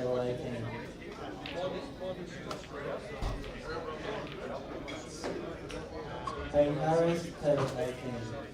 till 18. Team Harris till 18.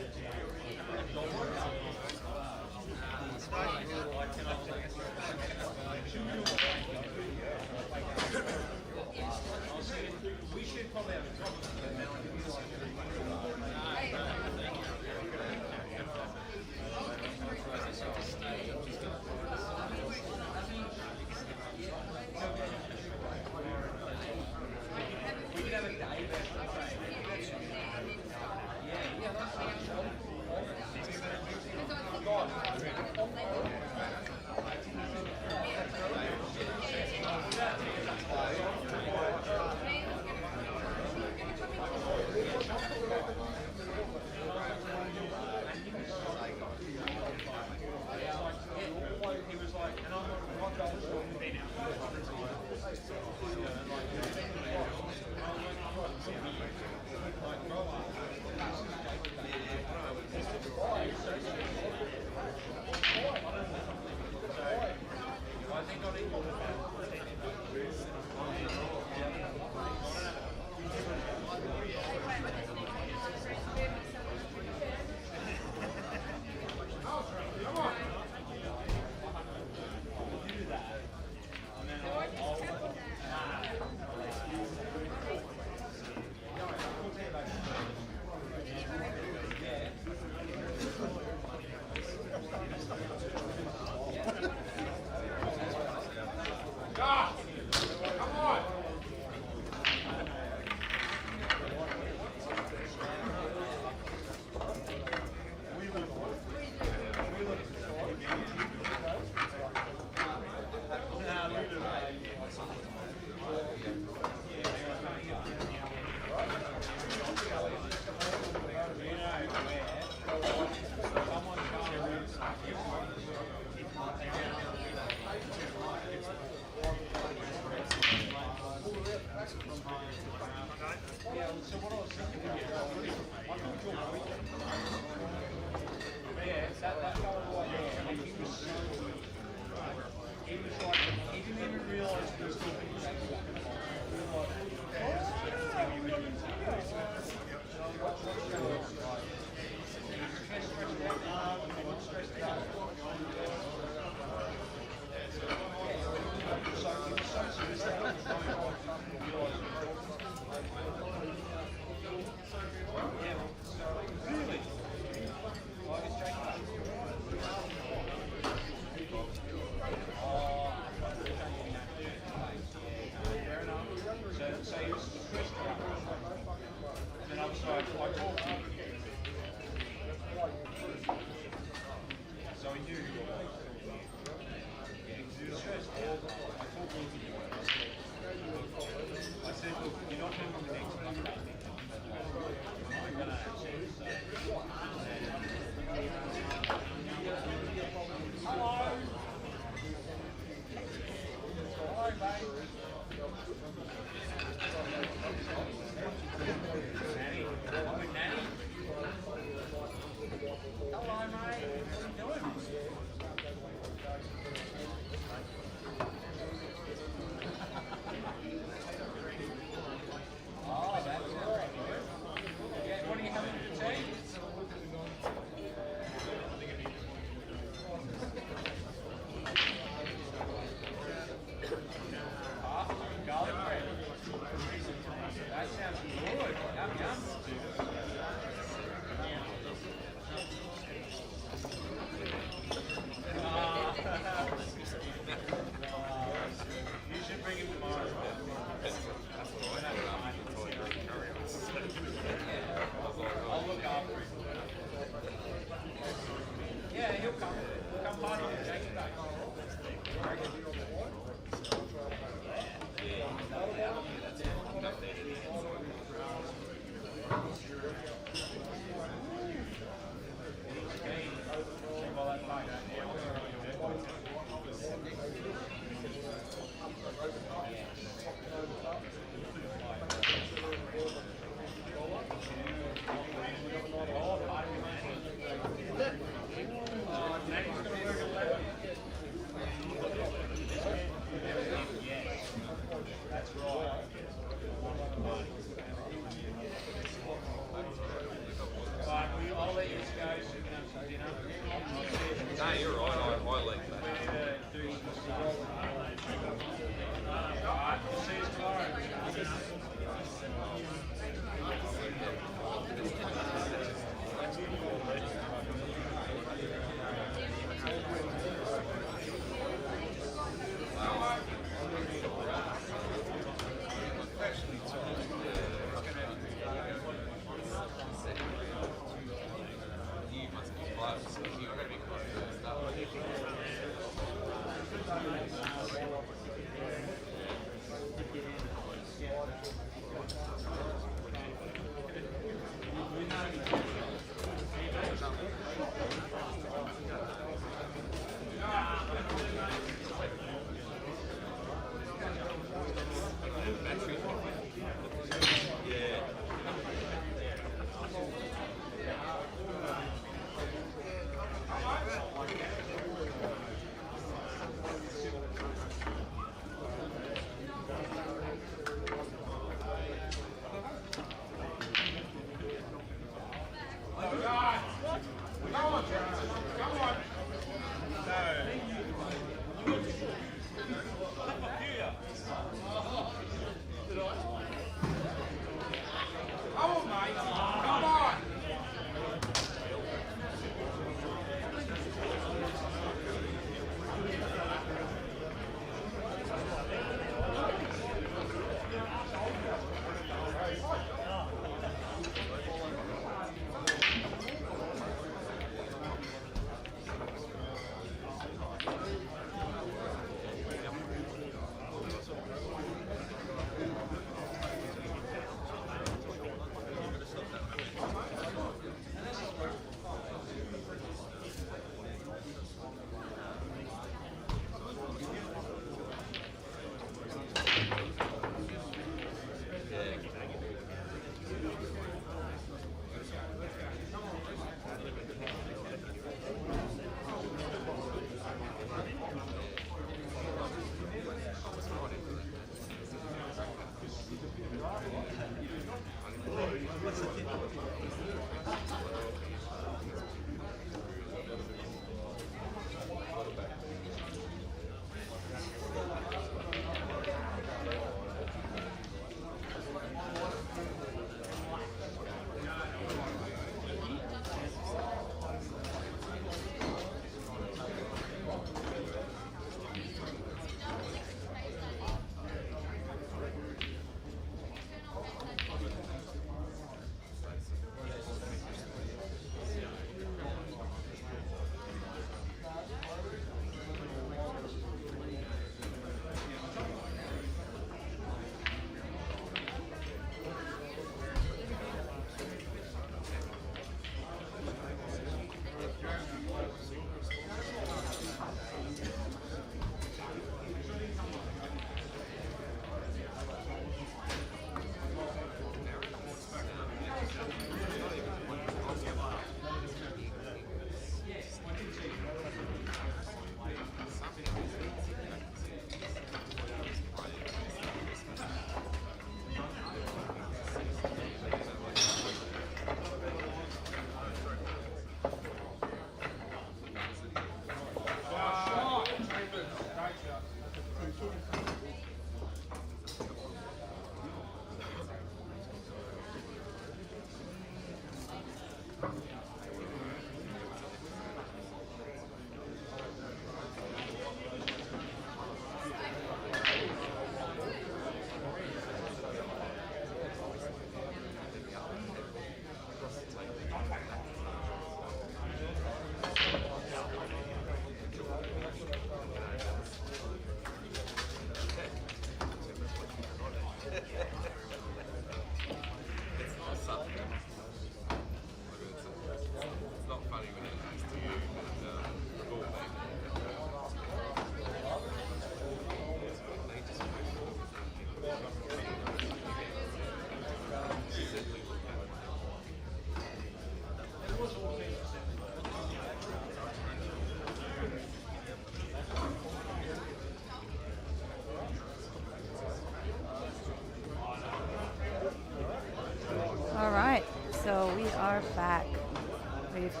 We've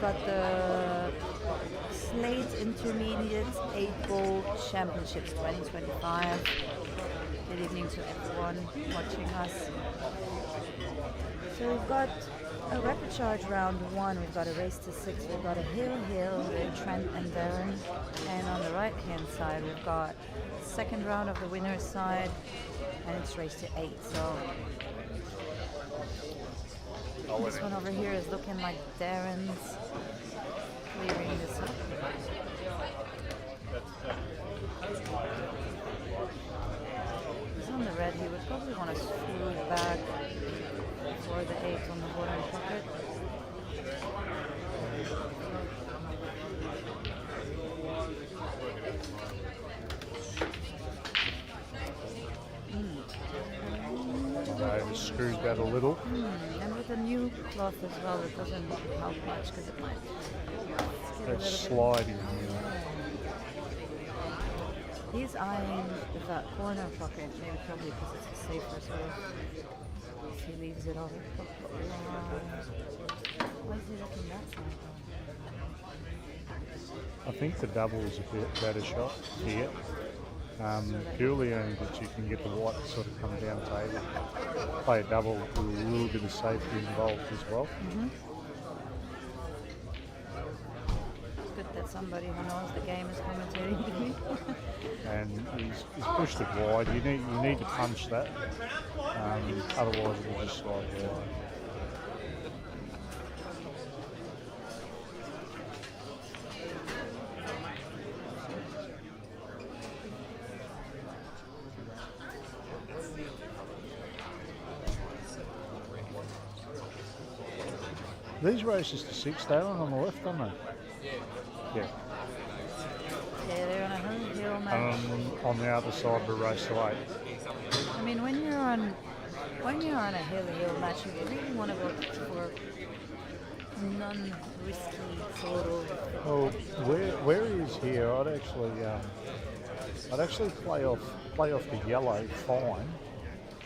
got the Slate Intermediate 8-Ball Championships 2025. Good evening to everyone watching us. So we've got a rapid charge round 1. We've got a race to 6. We've got a hill, Trent and Darren. And on the right hand side we've got second round of the winner's side, and it's race to 8. So this one over here is looking like Darren's clearing this up. He's on the red. He would probably want to smooth back for the 8 on the bottom pocket. I've screwed that a little. And with the new cloth as well, it doesn't help much because it might get It's sliding. He's eyeing that corner pocket, maybe probably because it's a safer sort of. If he leaves it all. Why is he looking that side though? I think the double is a bit better shot here. Purely only that you can get the white to sort of come down table. Play a double with a little bit of safety involved as well. It's good that somebody who knows the game is commentating. And he's pushed it wide. You need to punch that. Otherwise it will just slide wide. These races to 6, they're on the left, aren't they? Yeah. Yeah, they're on a hill match. On the other side of the race to 8. I mean, when you're on a hill match, you really want to go for non-risky sort of. Well, where he is here, I'd actually play off the yellow fine,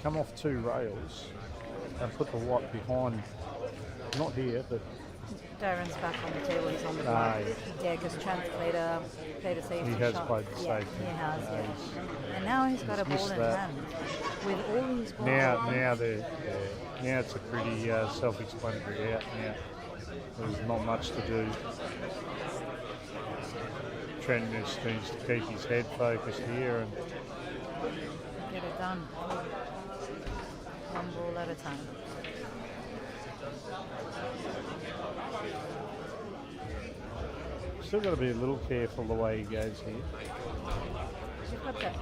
come off 2 rails, and put the white behind. Not here, but Darren's back on the table. He's on the block. Yeah, because Trent played a safety he has shot. played the Yeah, safety. he has. Yeah. And now he's got a ball in hand. With all these balls. Now it's a pretty self-explanatory out. Now there's not much to do. Trent just needs to keep his head focused here and get it done. One ball at a time. Still got to be a little careful the way he goes here. You've got that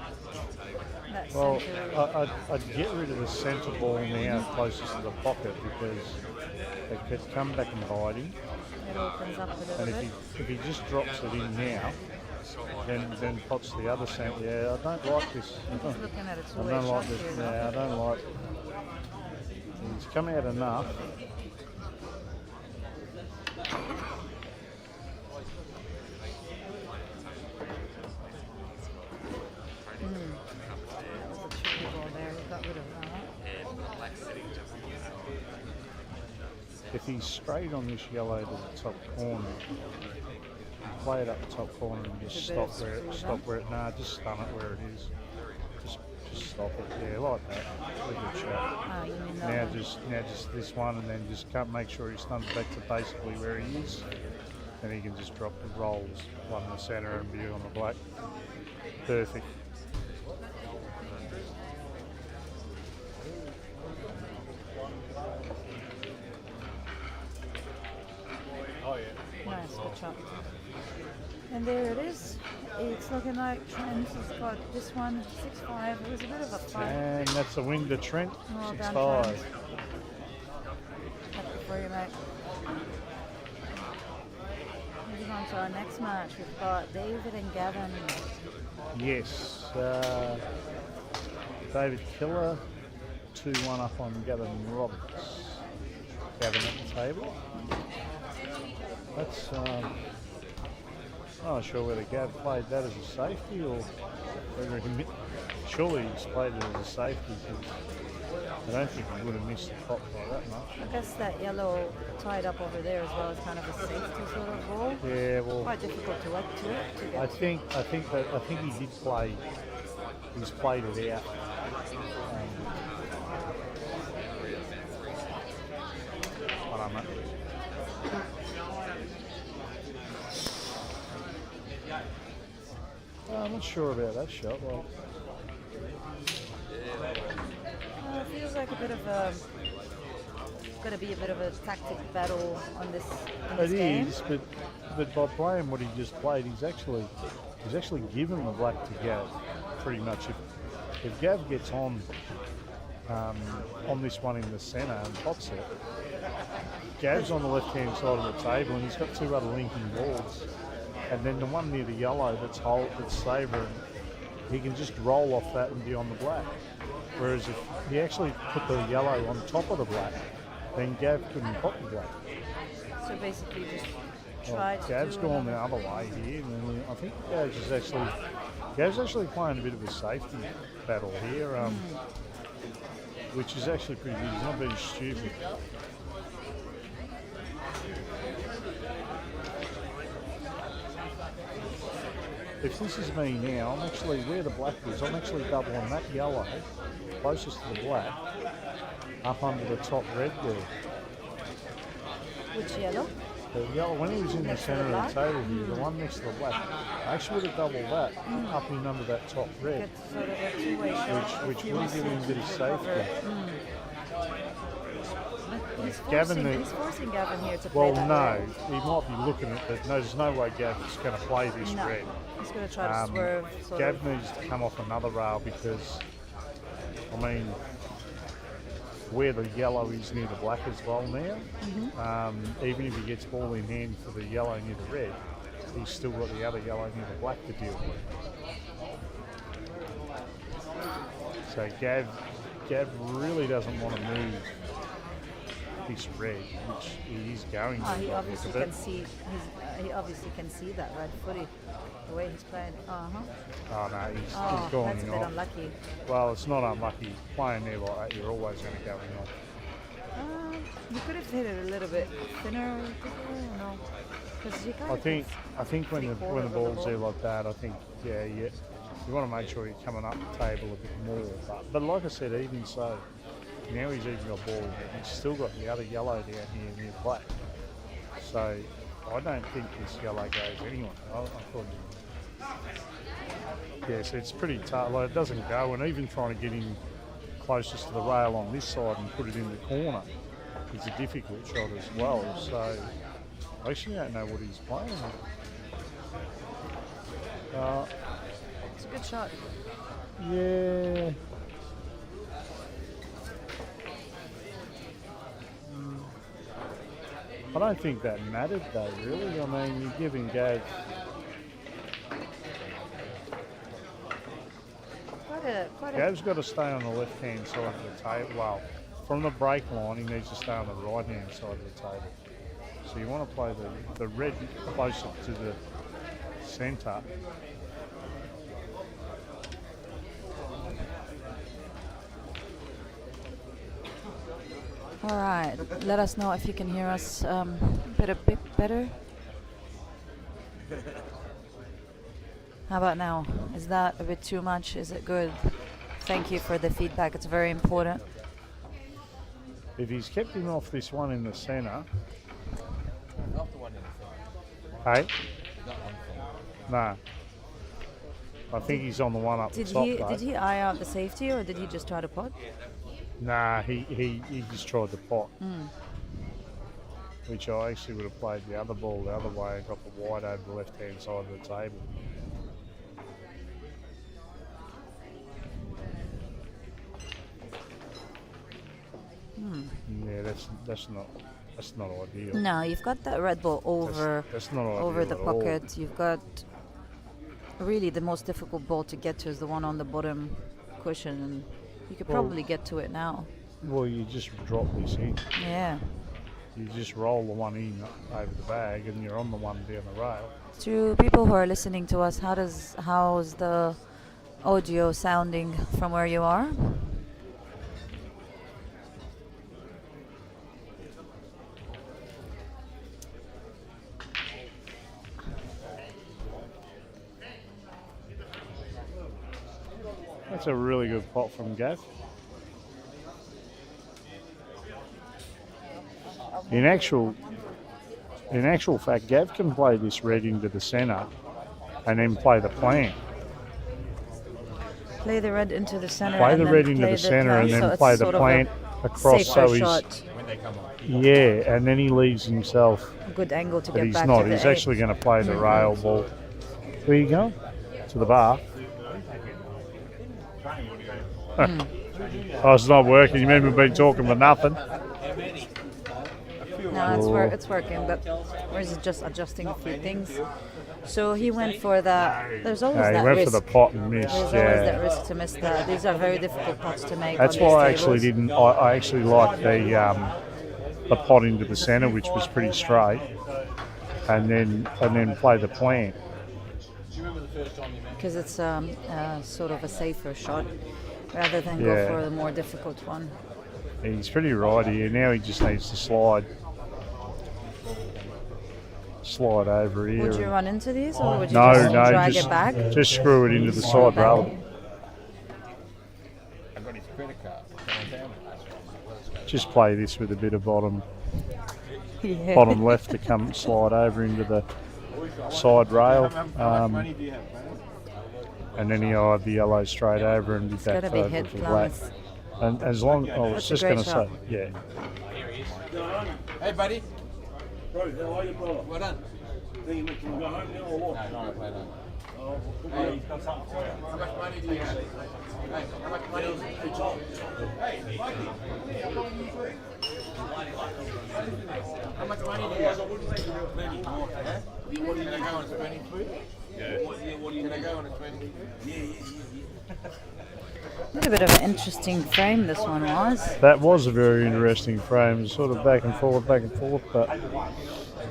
Well, center. I'd get rid of the centre ball now closest to the pocket because it could come back and bite him. It opens up a little And bit. if he just drops it in now, then pots the other centre. Yeah, I don't like this. He's looking at a I two-way don't shot like this. here. Yeah, I don't like. He's come out enough. If he's straight on this yellow to the top corner, play it up the top corner and just stop where it, just stun it where it is. Just stop it. Yeah, like that. Really good shot. You mean that Now one? just this one, and then just make sure he stuns back to basically where he is, and he can just drop the rolls, one in the centre and view on the black. Perfect. Nice, good shot. And there it is. It's looking like Trent has got this one, 6-5. It was a bit of a fight. And that's a win to Trent, Well done, 6-5. Trent. Happy for you, mate. Moving on to our next match, we've got David and Gavin. Yes, David Killer, 2-1 up on Gavin Roberts. Gavin at the table. That's, I'm not sure whether Gav played that as a safety or whether surely he's played it as a safety. I don't think he would have missed the top by that much. I guess that yellow tied up over there as well is kind of a safety sort of ball. Yeah, well, Quite difficult to get to. I think he did play. He's played it out. I don't know. I'm not sure about that shot. Like, It feels like a bit of a. It's going to be a bit of a tactic battle on this. In this game. but by playing what he just played, he's actually given the black to Gav pretty much. If Gav gets on this one in the centre and pots it, Gav's on the left-hand side of the table and he's got two other linking balls. And then the one near the yellow that's savouring, he can just roll off that and be on the black. Whereas if he actually put the yellow on top of the black, then Gav couldn't pop the black. So basically just try to Gav's do gone another- the other way here. And I think Gav's actually playing a bit of a safety battle here, which is actually pretty good. He's not being stupid. If this is me now, I'm actually, where the black is, I'm actually doubling that yellow, closest to the black, up under the top red there. Which yellow? The yellow, when he was in the Next to the centre of the black? table here, the one next to the black, I actually would have doubled that up in under that top red, Get sort of a two-way shot. which would have given him a bit of safety. He's forcing Gavin here to play Well, that no, red. he might be looking at it. No, there's no way Gav's going to play this No. red. He's going to try to swerve. Sort Gav of. needs to come off another rail because, I mean, where the yellow is near the black as well now, even if he gets ball in hand for the yellow near the red, he's still got the other yellow near the black to deal with. So Gav really doesn't want to move this red, which he is going to. He obviously but- can see. He obviously can see that red footy, the way he's playing. Oh no, he's Oh, going that's a bit off. unlucky. Well, it's not unlucky. Playing there like that, you're always going to go in off. You could have hit it a little bit thinner. I don't know. Because you kind I of. think when the three-quarters of the ball's ball. there like that, I think you want to make sure you're coming up the table a bit more. But like I said, even so, now he's even got ball, but he's still got the other yellow down here near black. So I don't think this yellow goes anyway. I thought. Yes, it's pretty tough. Like, it doesn't go, and even trying to get him closest to the rail on this side and put it in the corner is a difficult shot as well. So I actually don't know what he's playing. It's a good shot. Yeah. I don't think that mattered though, really. I mean, you're giving Gav. Quite a. Gav's got to stay on the left-hand side of the table. Well, from the break line, he needs to stay on the right-hand side of the table. So you want to play the red closer to the centre. All right. Let us know if you can hear us a bit better. How about now? Is that a bit too much? Is it good? Thank you for the feedback. It's very important. If he's kept him off this one in the centre, Not the one in the front. hey, Not on front. no. I think he's on the one up the Did top. he though. did he eye out the safety or did he just try to pot? Nah, he just tried the pot. Which I actually would have played the other ball the other way and got the wide over the left-hand side of the table. Yeah, that's not ideal. No, you've got that red ball over That's not over ideal the at all. pocket. You've got really the most difficult ball to get to is the one on the bottom cushion, and you could Well- probably get to it now. Well, you just drop this in. Yeah. You just roll the one in over the bag, and you're on the one down the rail. To people who are listening to us, how's the audio sounding from where you are? That's a really good pot from Gav. In actual fact, Gav can play this red into the centre and then play the plant. Play the red into the center. Play and the then red into play the centre and so then it's play the sort of plant across. safer So he's shot. When they come up. yeah, and then he leaves himself. A good angle to But get he's back not. to the He's eight. actually going to play the rail ball. Where you going? To the bar. Oh, it's not working. You remember been talking for nothing. No, it's working, but we're just adjusting a few things. So he went for that. There's always Yeah, that he went risk. for the pot and missed. There's always Yeah. that risk to miss that. These are very difficult pots to make. That's on why I these actually tables. didn't. I actually liked the pot into the centre, which was pretty straight, and then play the plant. Because it's sort of a safer shot rather than Yeah. go for the more difficult one. He's pretty right here. Now he just needs to slide over here. Would you run into these or would you No, just no, drag just, it back? just screw it into the side rail. I've got his credit card. Just play this with a bit of bottom Yeah. bottom left to come slide over into the side rail. And then he'll have the yellow straight over and be It's back got to be over hit for black. plums. And as long, I was That's a just great going to say, shot. yeah. Hey, buddy. Bro, how are you, brother? Well done. Think you can go home now or what? No, I play that. Hey, he's got something for you. How much money do you have? Hey, how much money? Hey, Tom. Hey, Mikey. How much money do you have? Plenty. Can I go on spending food? Yeah. What do you Can I go on a spending food? A little bit of an interesting frame this one was. That was a very interesting frame, sort of back and forth, but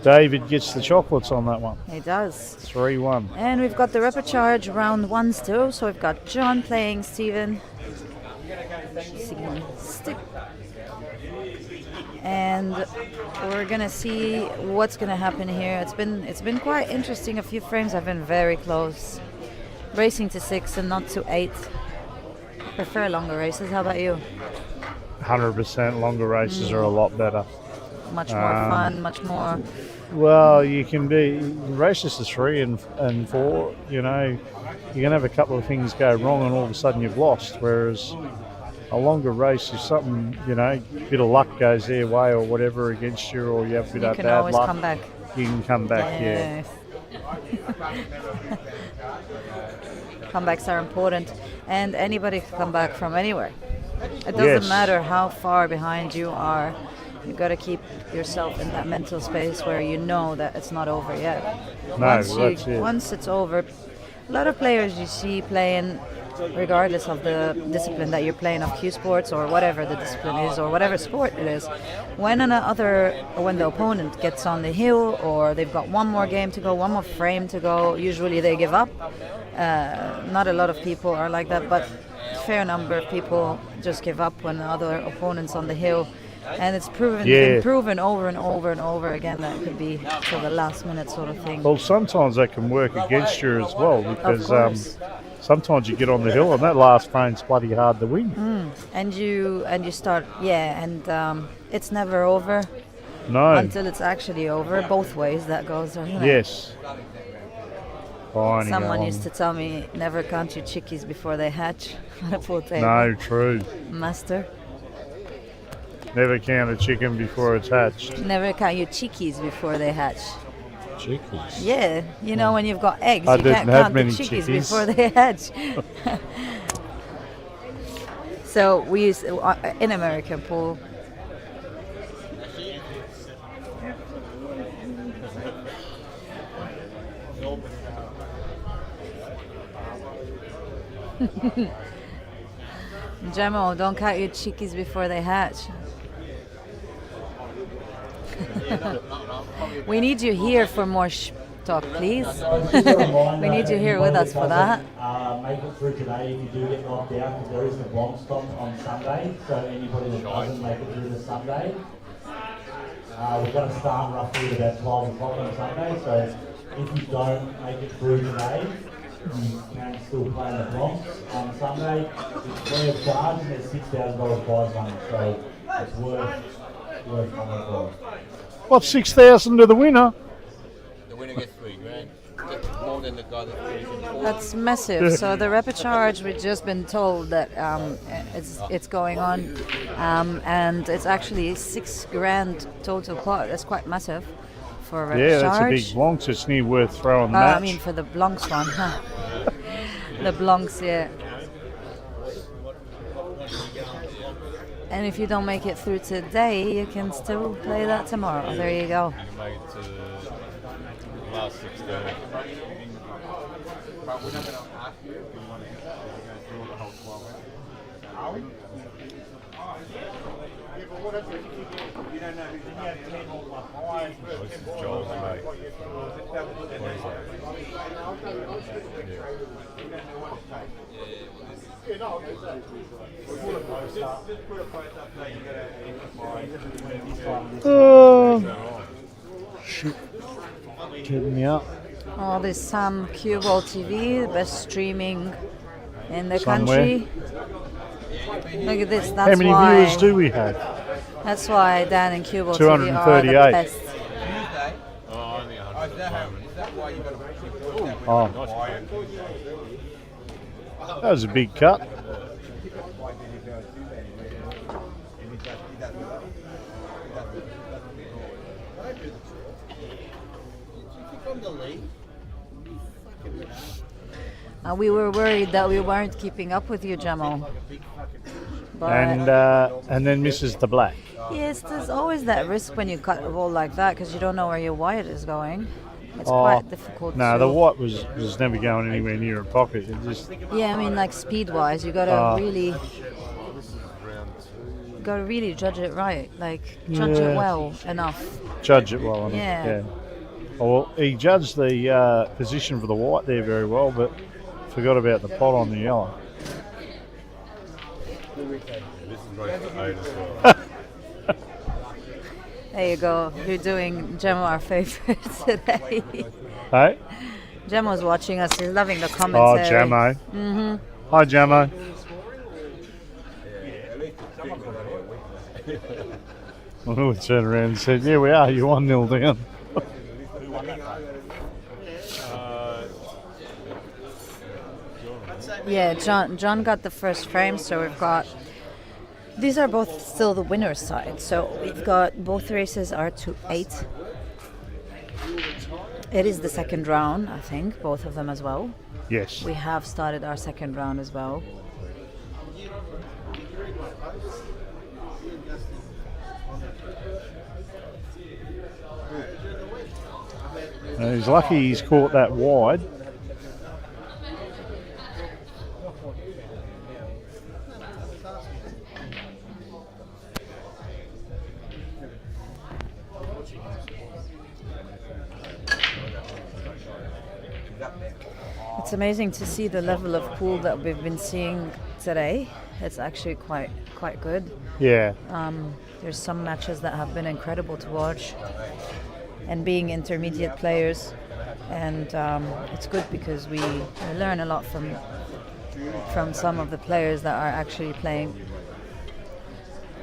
David gets the chocolates on that one. He does. 3-1. And we've got the repechage round one still. So we've got John playing Stephen. Stick. And we're gonna see what's gonna happen here. It's been quite interesting. A few frames have been very close. Racing to 6 and not to 8. Prefer longer races. How about you? 100% longer races are a lot better. Much more fun, much more. Well, you can be races to 3 and 4. You know, you can have a couple of things go wrong, and all of a sudden you've lost. Whereas a longer race is something, you know, a bit of luck goes their way or whatever against you, or you have a bit You of can bad always luck. come back. You can come back, yeah. Yes. Comebacks are important, and anybody can come back from anywhere. It doesn't Yes. matter how far behind you are. You've got to keep yourself in that mental space where you know that it's not over yet. No, that's it. Once it's over, a lot of players you see playing, regardless of the discipline that you're playing, of Q sports or whatever the discipline is or whatever sport it is, when the opponent gets on the hill or they've got one more game to go, one more frame to go, usually they give up. Not a lot of people are like that, but a fair number of people just give up when other opponents on the hill. And it's been proven over and over and over again that it could be till the last minute sort of thing. Well, sometimes that can work against you as well, because course. sometimes you get on the hill and that last frame's bloody hard to win. And you start, it's never over No. until it's actually over. Both ways that goes, isn't it? Yes. Fine, Someone go used on. to tell me, never count your chickies before they hatch on a pool table. No, true. Master. Never count a chicken before it's hatched. Never count your chickies before they hatch. Chickens? Yeah, you know when you've got eggs, I you didn't can't have count the many chickies chickies. before they hatch. So we use in American pool. Jamo, don't count your chickies before they hatch. We need you here for more talk, please. We need you here with us for that. Make it through today if you do get knocked out, because there is a bomb stop on Sunday. So anybody that doesn't make it through the Sunday, we're going to start roughly at about 12 o'clock on Sunday. So if you don't make it through today, you can still play in the Bronx on Sunday. It's free of charge and there's $6,000 prize money, so it's worth coming for. What's 6,000 to the winner? The winner gets $3,000. Just more than the guy that's finishing fourth. That's massive. So the repechage, we've just been told that it's going on, and it's actually $6,000 total pot. That's quite massive for a repechage. Yeah, that's a big Blancs. It's near worth throwing the match. I mean, for the Blancs one. The Blancs, yeah. And if you don't make it through today, you can still play that tomorrow. There you go. You can make it to the last 16. Joel's mate. What is Shit. Getting me up. Oh, this CueballTV, the best streaming in the Somewhere. country. Look at this. That's How many why, viewers do we have? That's why Dan and CueballTV are the 238. best. Tuesday? Oh, only 100 Is that why you got to keep that Oh, that was a big cut. We were worried that we weren't keeping up with you, Jamal. But And then misses the black. yes, there's always that risk when you cut a ball like that because you don't know where your white is going. It's Oh, quite difficult. No, to, the white was never going anywhere near a pocket. It just Yeah, I mean, like speed-wise, you gotta really judge it right. Like judge Yeah. it well enough. judge it well enough. Yeah. Yeah. Oh, well, he judged the position for the white there very well, but forgot about the pot on the yellow. This is race for 8 as well. There you go. You're doing Gemma our favorite today. Hey? Gemma's watching us. He's loving the Oh, commentary. Jamo. Hi, Jamo. Well, we turned around and said, yeah, we are. You're 1-0 down. Yeah, John got the first frame, so we've got. These are both still the winner's side. So we've got both races are to 8. It is the second round, I think, both of them as well. Yes. We have started our second round as well. He's lucky he's caught that wide. It's amazing to see the level of pool that we've been seeing today. It's actually quite good. Yeah. There's some matches that have been incredible to watch, and being intermediate players, and it's good because we learn a lot from some of the players that are actually playing.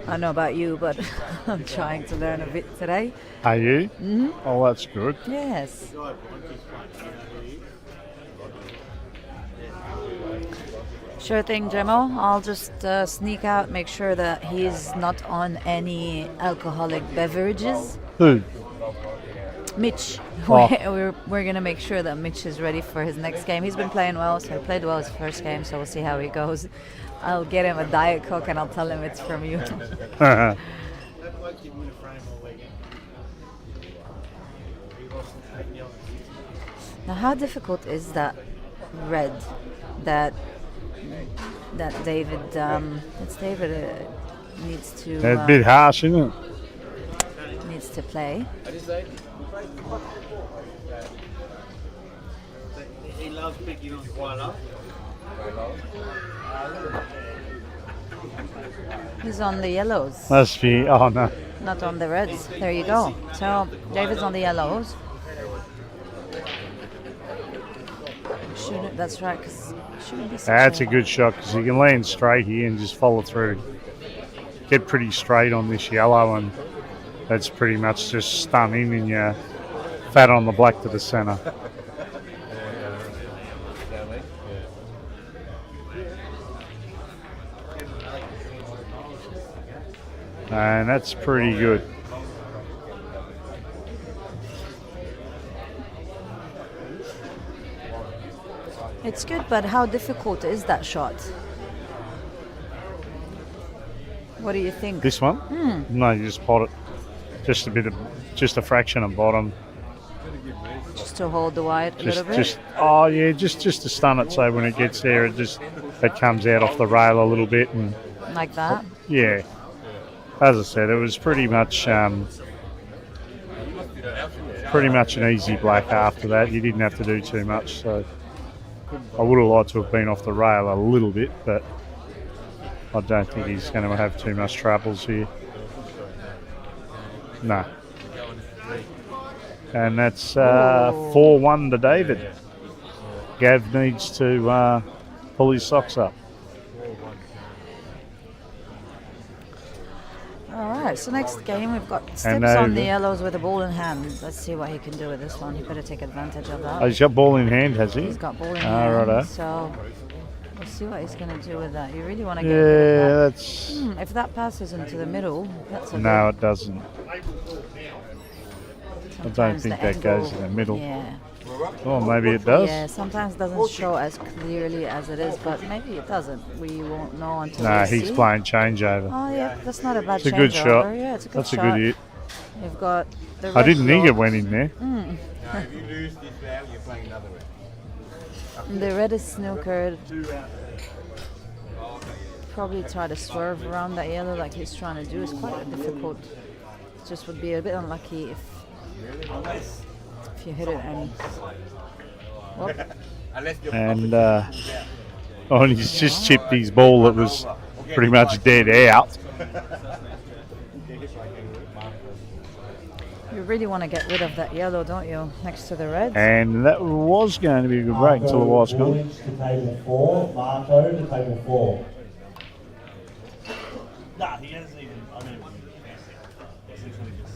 I don't know about you, but I'm trying to learn a bit today. Are you? Mm-hmm. Oh, that's good. Yes. Sure thing, Jemo. I'll just sneak out, make sure that he's not on any alcoholic beverages. Who? Mitch. Oh. We're going to make sure that Mitch is ready for his next game. He's been playing well, so he played well his first game, so we'll see how he goes. I'll get him a Diet Coke and I'll tell him it's from you. Now, how difficult is that red that David, it's David needs to It's a bit harsh, isn't it? needs to play? He loves picking on quite a lot. He's on the yellows, Must be. Oh, no. not on the reds. There you go. So David's on the yellows. shouldn't. That's right, because it shouldn't be. That's a good shot because you can land straight here and just follow through. Get pretty straight on this yellow, and that's pretty much just stunning, and you're fat on the black to the centre. And that's pretty good. It's good, but how difficult is that shot? What do you think? This one? No, you just pot it. Just a fraction of bottom. Just to hold the wide a little bit? Just to stun it so when it gets there, it comes out off the rail a little bit. And like that? yeah. As I said, it was pretty much an easy black after that. You didn't have to do too much, so I would have liked to have been off the rail a little bit, but I don't think he's going to have too much troubles here. No. And that's 4-1 to David. Gav needs to pull his socks up. Alright, so next game we've got Stips on the yellows with a ball in hand. Let's see what he can do with this one. He better take advantage of that. Oh, he's got ball in hand, has he? He's got ball in hand, righto. so we'll see what he's going to do with that. You really want to get rid of that. That's... if that passes into the middle, that's a No, it doesn't. I don't think that goes in the middle. Yeah. Oh, maybe it does. Yeah, sometimes it doesn't show as clearly as it is, but maybe it doesn't. We won't know until Nah, we see. he's playing changeover. Oh yeah, that's not a bad It's a good shot. Yeah, it's a good That's shot. a good hit. You've got the I red didn't think block. it went in there. Now, if you lose this round, you're playing another round. The red is snookered. Probably try to swerve around that yellow like he's trying to do. It's quite difficult. It just would be a bit unlucky if you hit it and... Whoop. And he's just chipped his ball that was pretty much dead out. You really want to get rid of that yellow, don't you, next to the red? And that was going to be a good break until the white's gone. To table 4, Marco to table 4. Nah, he hasn't even. I mean, it's literally just.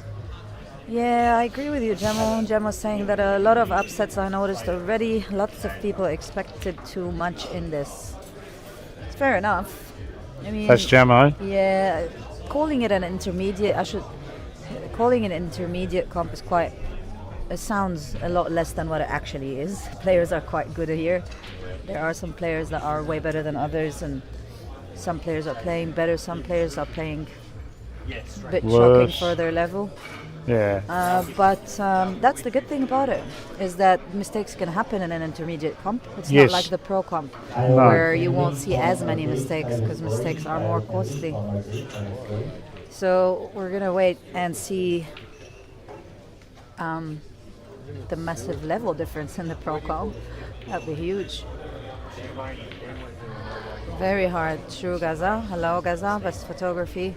Yeah, I agree with you, Gemma. Gemma was saying that a lot of upsets I noticed already. Lots of people expected too much in this. It's fair enough. I mean, That's Jamo. yeah, calling it an intermediate, calling it an intermediate comp is quite, it sounds a lot less than what it actually is. Players are quite good here. There are some players that are way better than others, and some players are playing better, some players are playing a bit shocking for their level. Yeah. But that's the good thing about it, is that mistakes can happen in an intermediate comp. It's Yes. not like the pro comp, No. where you won't see as many mistakes because mistakes are more costly. So we're going to wait and see the massive level difference in the pro comp. That'd be huge. Very hard. True, Gaza. Hello, Gaza. Best photography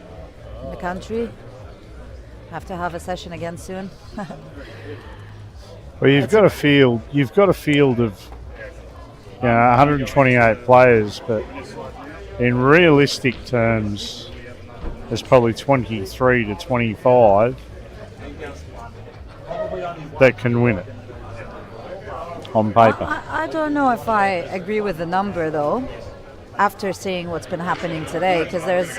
in the country. Have to have a session again soon. Well, you've got a field of 128 players, but in realistic terms, there's probably 23 to 25 that can win it on paper. I don't know if I agree with the number, though, after seeing what's been happening today, because there's...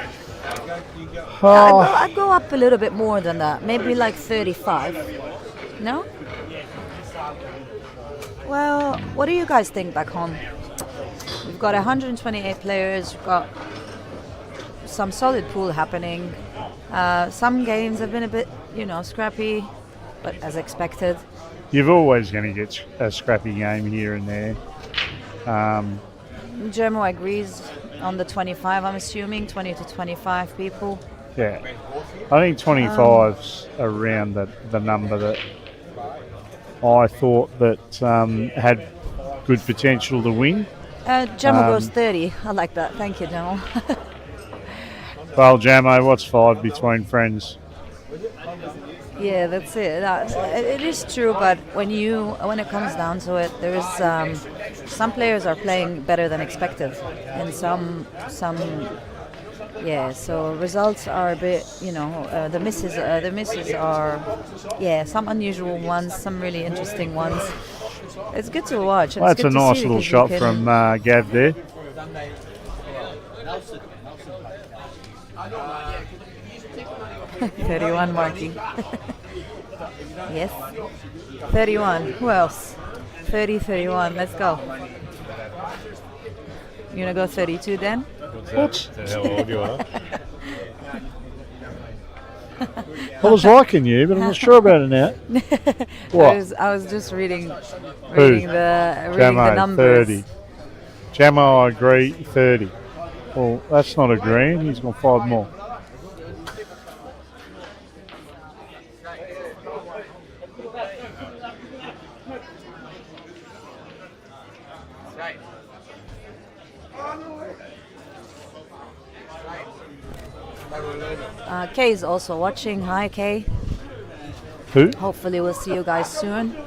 I'd go up a little bit more than that, maybe like 35. No? Well, what do you guys think back home? We've got 128 players, we've got some solid pool happening. Some games have been a bit, scrappy, but as expected. You're always going to get a scrappy game here and there. Germo agrees on the 25, I'm assuming, 20 to 25 people. Yeah, I think 25's around the number that I thought that had good potential to win. Gemma goes 30. I like that. Thank you, Gemma. Well, Jamo, what's 5 between friends? Yeah, that's it. It is true, but when it comes down to it, there is some players are playing better than expected, and some yeah. So results are a bit, the misses are, yeah, some unusual ones, some really interesting ones. It's good to watch. Well, that's a nice little shot from Gav there. 31 marking. Yes. 31. Who else? 30, 31. Let's go. You gonna go 32 then? What? How old you are? I was liking you, but I'm not sure about it now. What? I was just reading Who? the Jamo, numbers. 30. Jamo, I agree, 30. Well, that's not agreeing. He's got 5 more. Kay is also watching. Hi, Kay. Who? Hopefully we'll see you guys soon.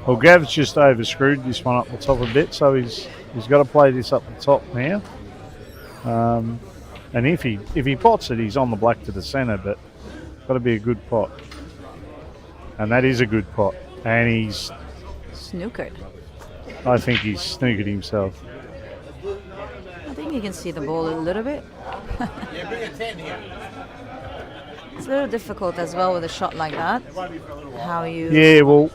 Well, Gav's just overscrewed this one up the top a bit, so he's got to play this up the top now. And if he pots it, he's on the black to the centre, but it's got to be a good pot. And that is a good pot. And he's, Snookered. I think he's snookered himself. I think you can see the ball a little bit. Yeah, bring a 10 here. It's a little difficult as well with a shot like that. How you... Yeah, well,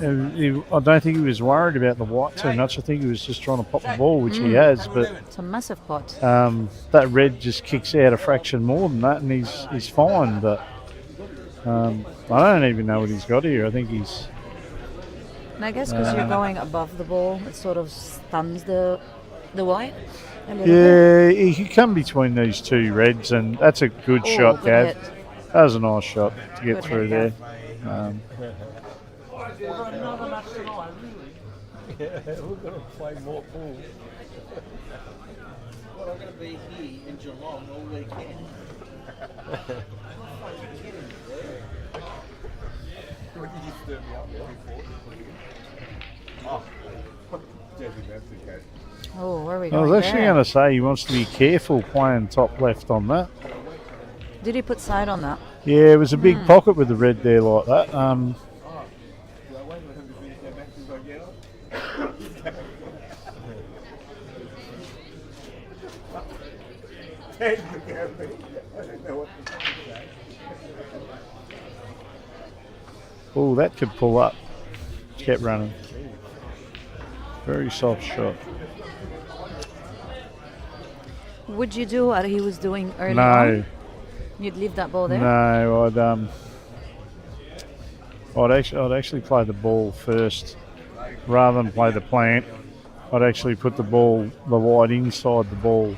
I don't think he was worried about the white too much. I think he was just trying to pop the ball, which he has, but It's a massive pot. that red just kicks out a fraction more than that, and he's fine, but I don't even know what he's got here. I think he's... And I guess because you're going above the ball, it sort of stuns the white a little bit. Yeah, he could come between these two reds, and that's a good Oh, shot, good Gav. hit. That was a nice shot to get Good through hit, there. We're going to play more pool. Well, I'm going to be here in Geelong all weekend. What did you stir me up before? Oh, Jesse, that's okay. Oh, where are we I going was actually there? going to say he wants to be careful playing top left on that. Did he put side on that? Yeah, it was a big pocket with the red there like that. Oh, that could pull up. Kept running. Very soft shot. Would you do what he was doing early No, on? You'd leave that ball there? no, I'd actually play the ball first rather than play the plant. I'd actually put the wide inside the ball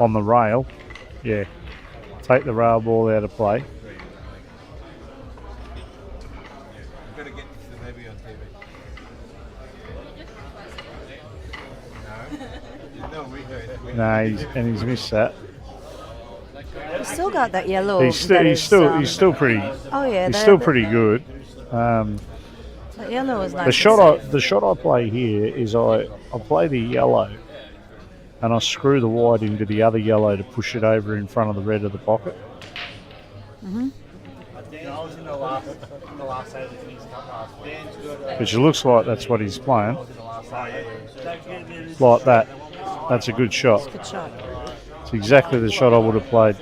on the rail. Yeah, take the rail ball out of play. You've got to get the baby on TV. No, we heard. No, he's missed that. He's still got that yellow. He's still pretty. Oh yeah, He's still pretty good. That yellow is nice. The shot I play here is I play the yellow and I screw the white into the other yellow to push it over in front of the red of the pocket. Mm-hmm. I was in the last day of the Kings Cup last week. Which it looks like that's what he's playing. Like that. That's a good shot. Good shot. It's exactly the shot I would have played.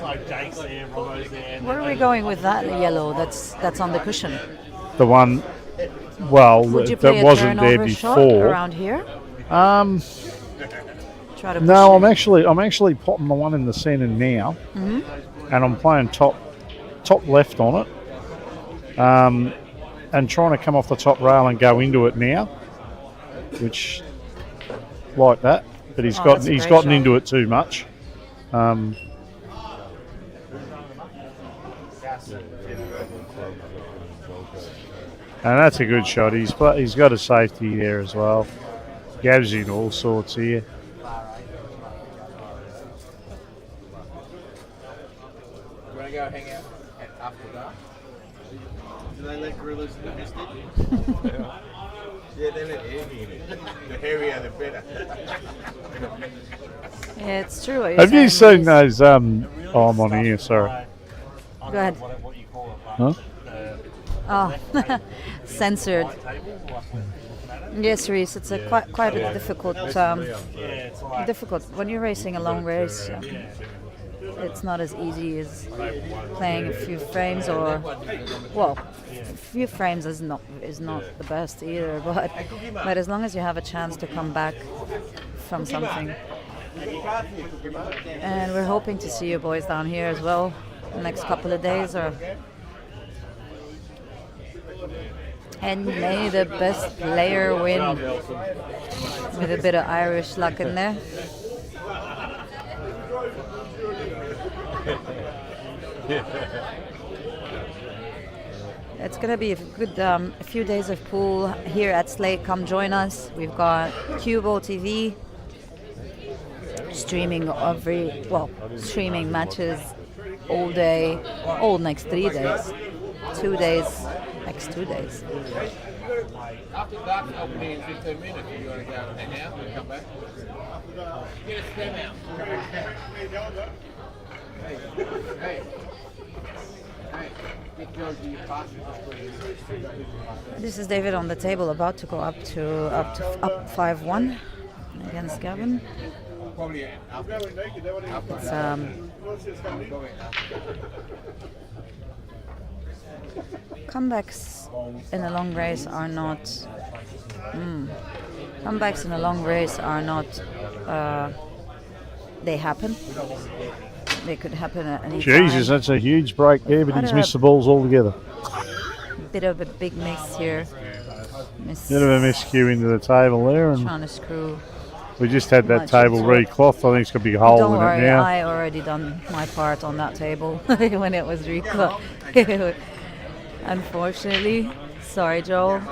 Like Jake's there, Robbo's there. Where are we going with that yellow that's on the cushion? The one, well, Would you play that a wasn't there turnover shot before. around here? Try to No, push I'm actually potting the one in the centre now, Mm-hmm. and I'm playing top left on it, and trying to come off the top rail and go into it now, which like that. But he's that's a he's great gotten shot. into it too much. And that's a good shot. He's got a safety there as well. Gav's in all sorts here. You want to go hang out after dark? Do they let gorillas in the nested? Yeah, they let Andy in it. The hairier the better. Yeah, it's true. What you're Have you saying, seen Reece. those? Oh, I'm on here. Sorry. Go ahead. What you call it, Huh? Oh, censored. Yes, Reese. It's a quite a difficult difficult when you're racing a long race. It's not as easy as playing a few frames, or well, a few frames is not the best either. But as long as you have a chance to come back from something, and we're hoping to see you boys down here as well the next couple of days, and may the best player win with a bit of Irish luck in there. It's going to be a good a few days of pool here at Slate. Come join us. We've got CueballTV streaming streaming matches all day, all next 3 days, 2 days, next 2 days. After dark, I'll be in 15 minutes. You want to go hang out and come back? Get a stem out. Hey. This is David on the table, about to go up 5-1 against Gavin. It's comebacks in a long race are not. Comebacks in a long race are not. They happen. They could happen at any time. Jesus, that's a huge break there, but he's missed the balls altogether. Bit of a big miss here. Bit of a miscue into the table there, and trying to screw. we just had that much table into it. reclothed. I think it's got a big hole Don't in worry, it now. I already done my part on that table when it was reclothed. Unfortunately, sorry, Joel.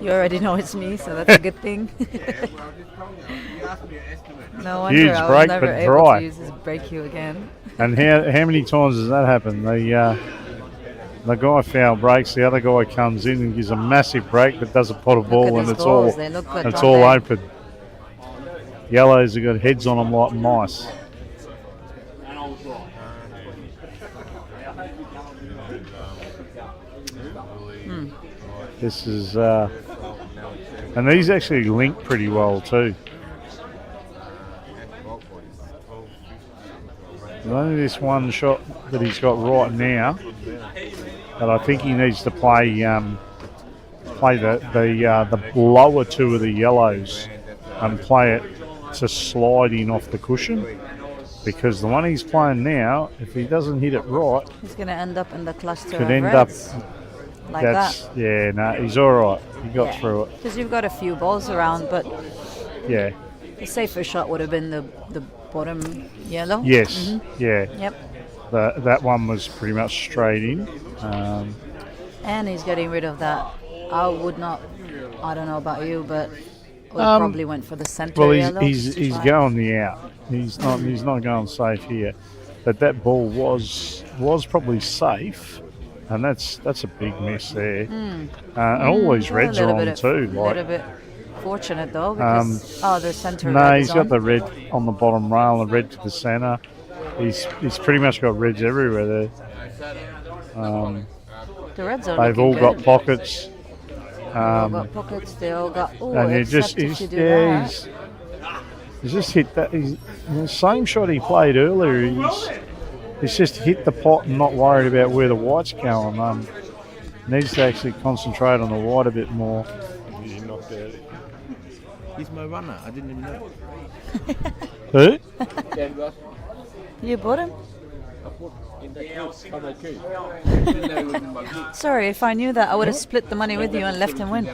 You already know it's me, so that's a good thing. No wonder Huge I was break, never but able dry. to use this brake cue again. And how many times does that happen? The guy foul breaks, the other guy comes in and gives a massive break, but does a pot of Look ball, at and these it's all balls, they look good, it's don't all they? open. Yellows have got heads on them like mice. This is, and these actually link pretty well too. There's only this one shot that he's got right now, but I think he needs to play the lower two of the yellows and play it to slide in off the cushion, because the one he's playing now, if he doesn't hit it right, He's going to end up in the cluster could of end reds, up. like That's that. yeah, no, he's all right. He got through it. Because you've got a few balls around, but Yeah. the safer shot would have been the bottom yellow. Yes. Yeah. Yep. That one was pretty much straight in. And he's getting rid of that. I would not. I don't know about you, but I would probably went for the center Well, yellow. he's going the out. He's not going safe here. But that ball was probably safe, and that's a big miss there. And all these reds are on too. A little bit fortunate though, because the center No, red he's is got on. the red on the bottom rail, the red to the centre. He's pretty much got reds everywhere there. The reds are They've looking all good. got pockets. They all got pockets. They all got. Oh, And he's just he's just hit that. The same shot he played earlier. He's just hit the pot and not worried about where the white's going. Needs to actually concentrate on the white a bit more. He's my runner. I didn't even know. Who? You bought him? Sorry, if I knew that, I would have split the money with you and left him win.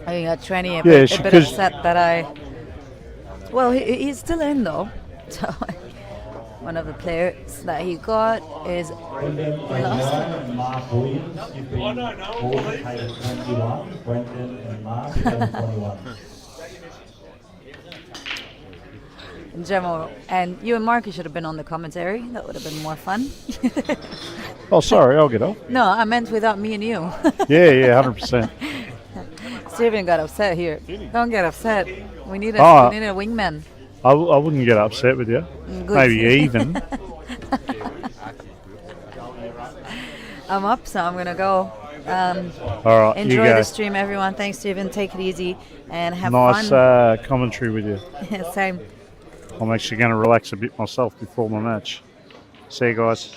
I got 20 a bit upset that I. Well, he's still in though. So one of the players that he got is lost. And Mark Williams, you've been called to table 21. Brendan and Mark, table 21. Gemma, and you and Marcus should have been on the commentary. That would have been more fun. Oh, sorry, I'll get off. No, I meant without me and you. Yeah, 100%. Steven got upset here. Don't get upset. We need a wingman. I wouldn't get upset with you. Good. Maybe even. I'm up, so I'm gonna go. All right, Enjoy you go. the stream, everyone. Thanks, Steven. Take it easy and have Nice fun. commentary with you. Same. I'm actually going to relax a bit myself before my match. See you guys.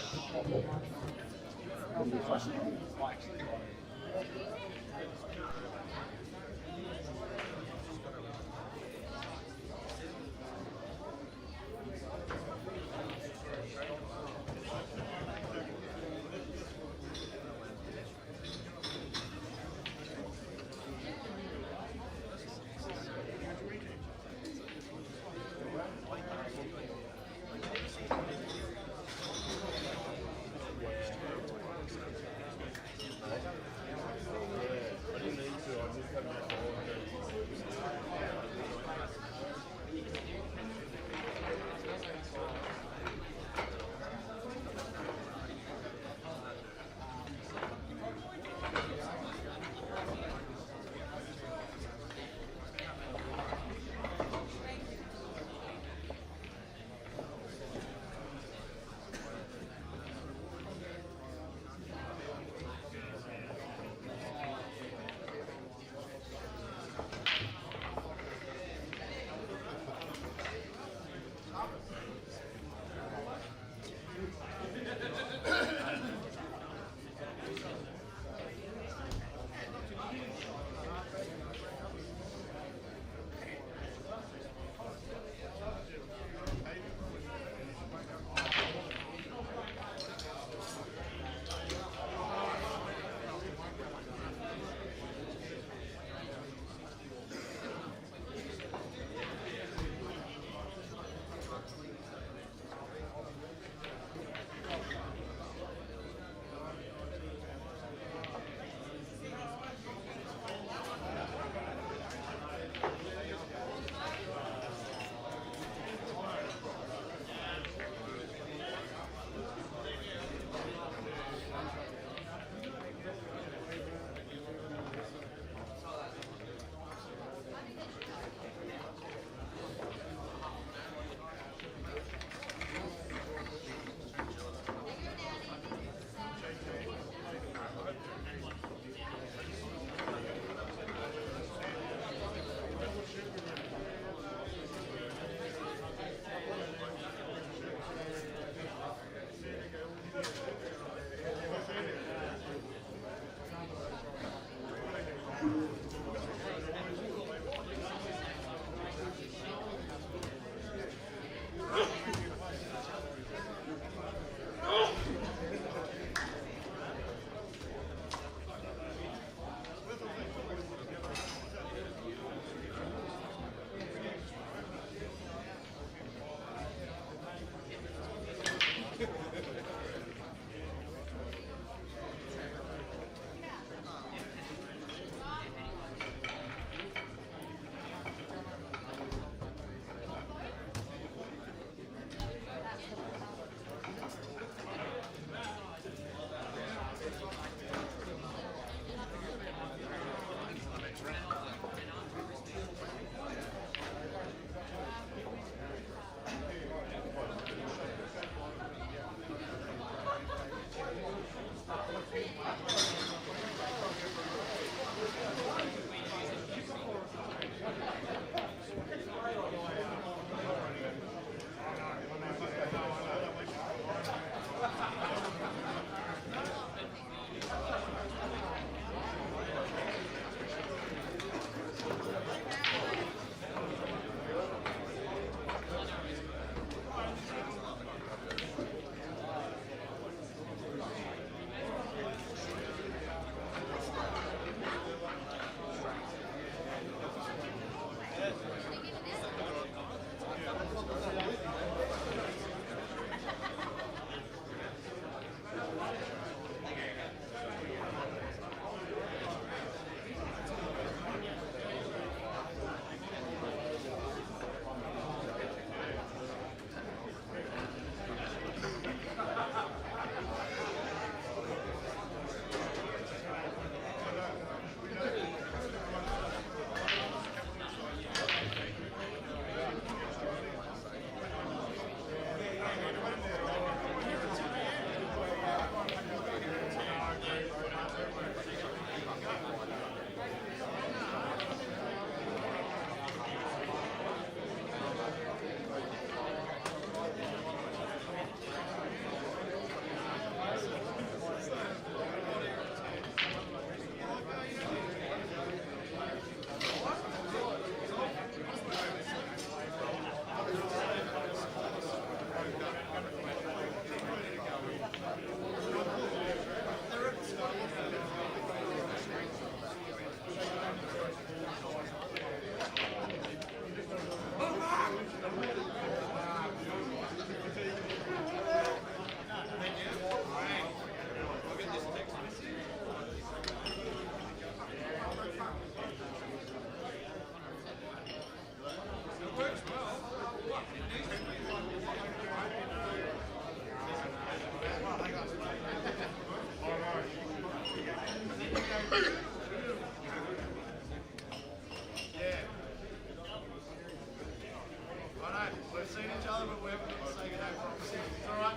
seen each other, but we haven't got to say good day properly. It's alright.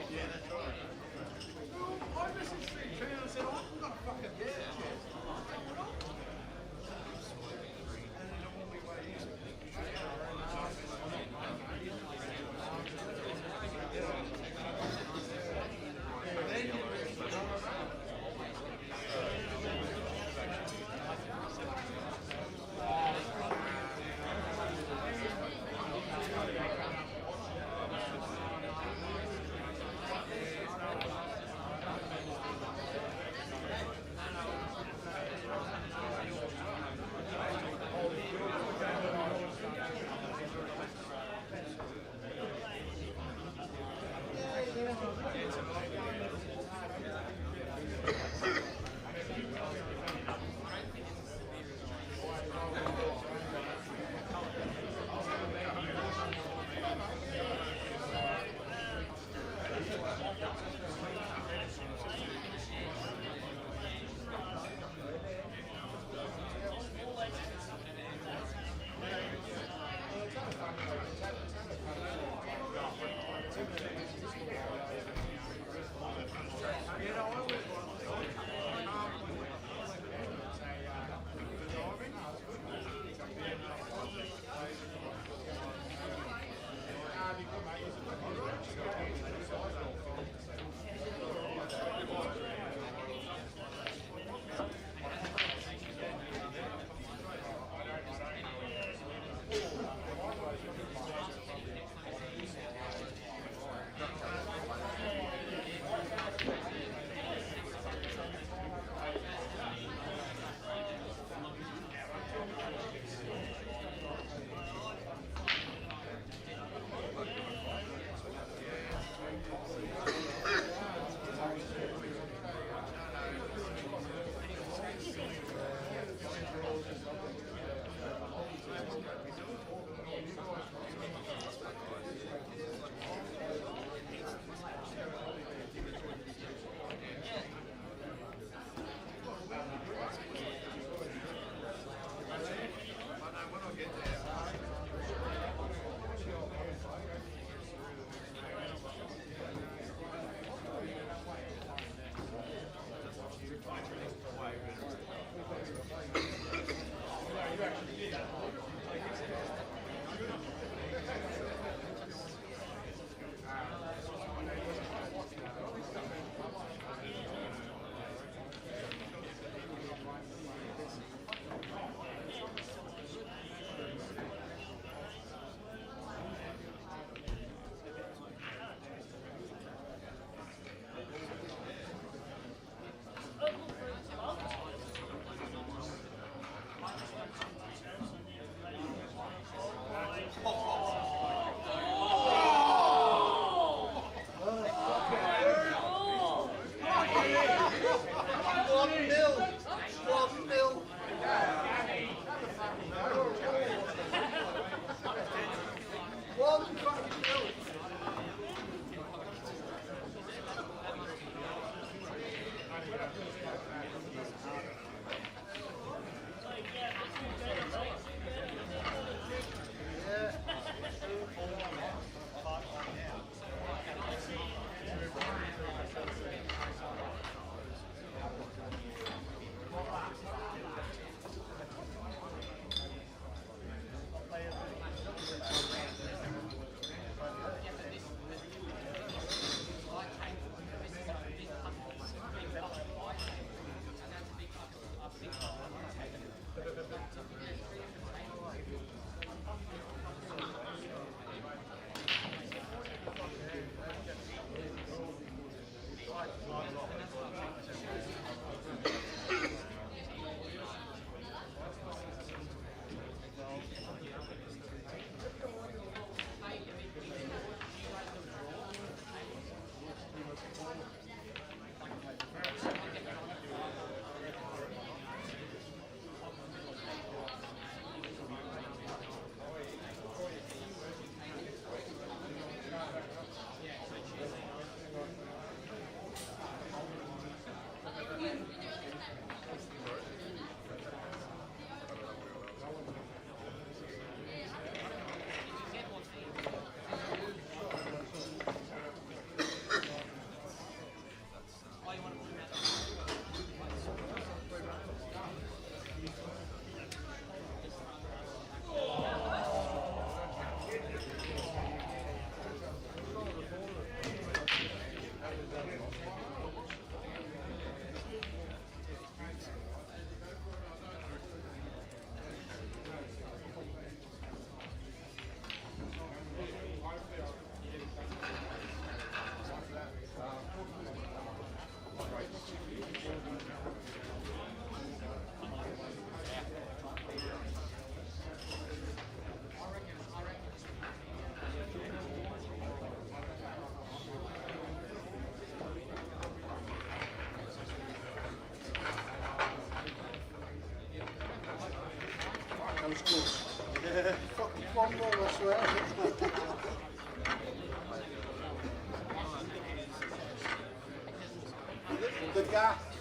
Yeah, that's right. I messaged Steve Tree and I said, I haven't got a fucking That was good. Yeah, fucking one more, I swear. The gap.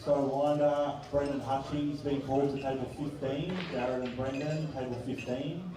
So Winder, Brendan Hutchings being called to table 15. Jared and Brendan, table 15.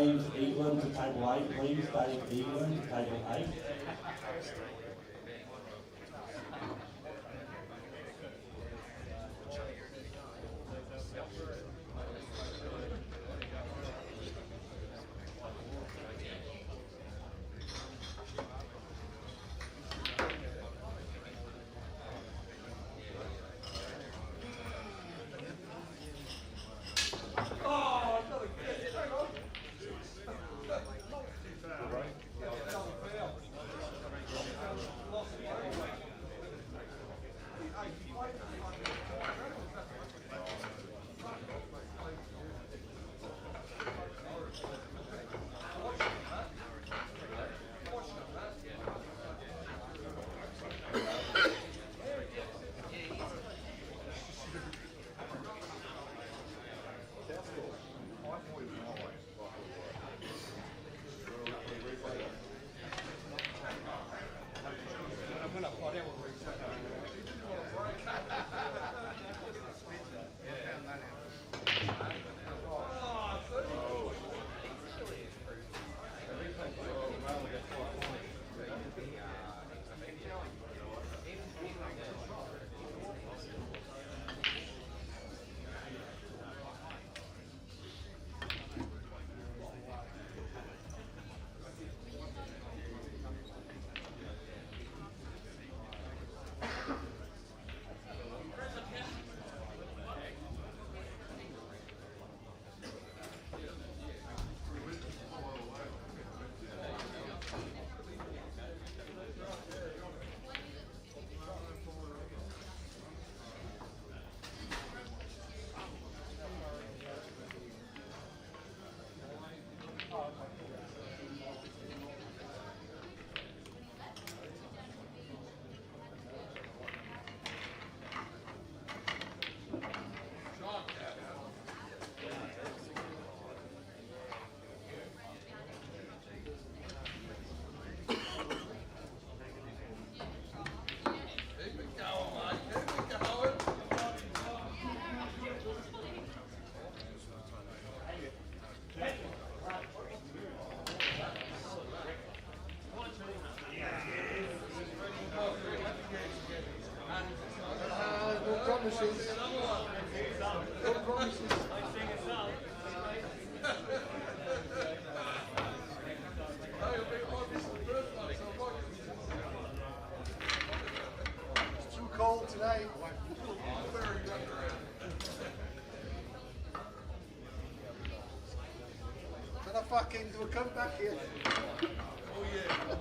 James Eagland to table 8, please. Dave Eagland to table 8. It's too cold today. Can I fucking do a comeback here? Oh yeah.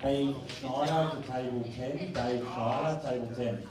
Dave Schneider to table 10. Dave Schneider, table 10.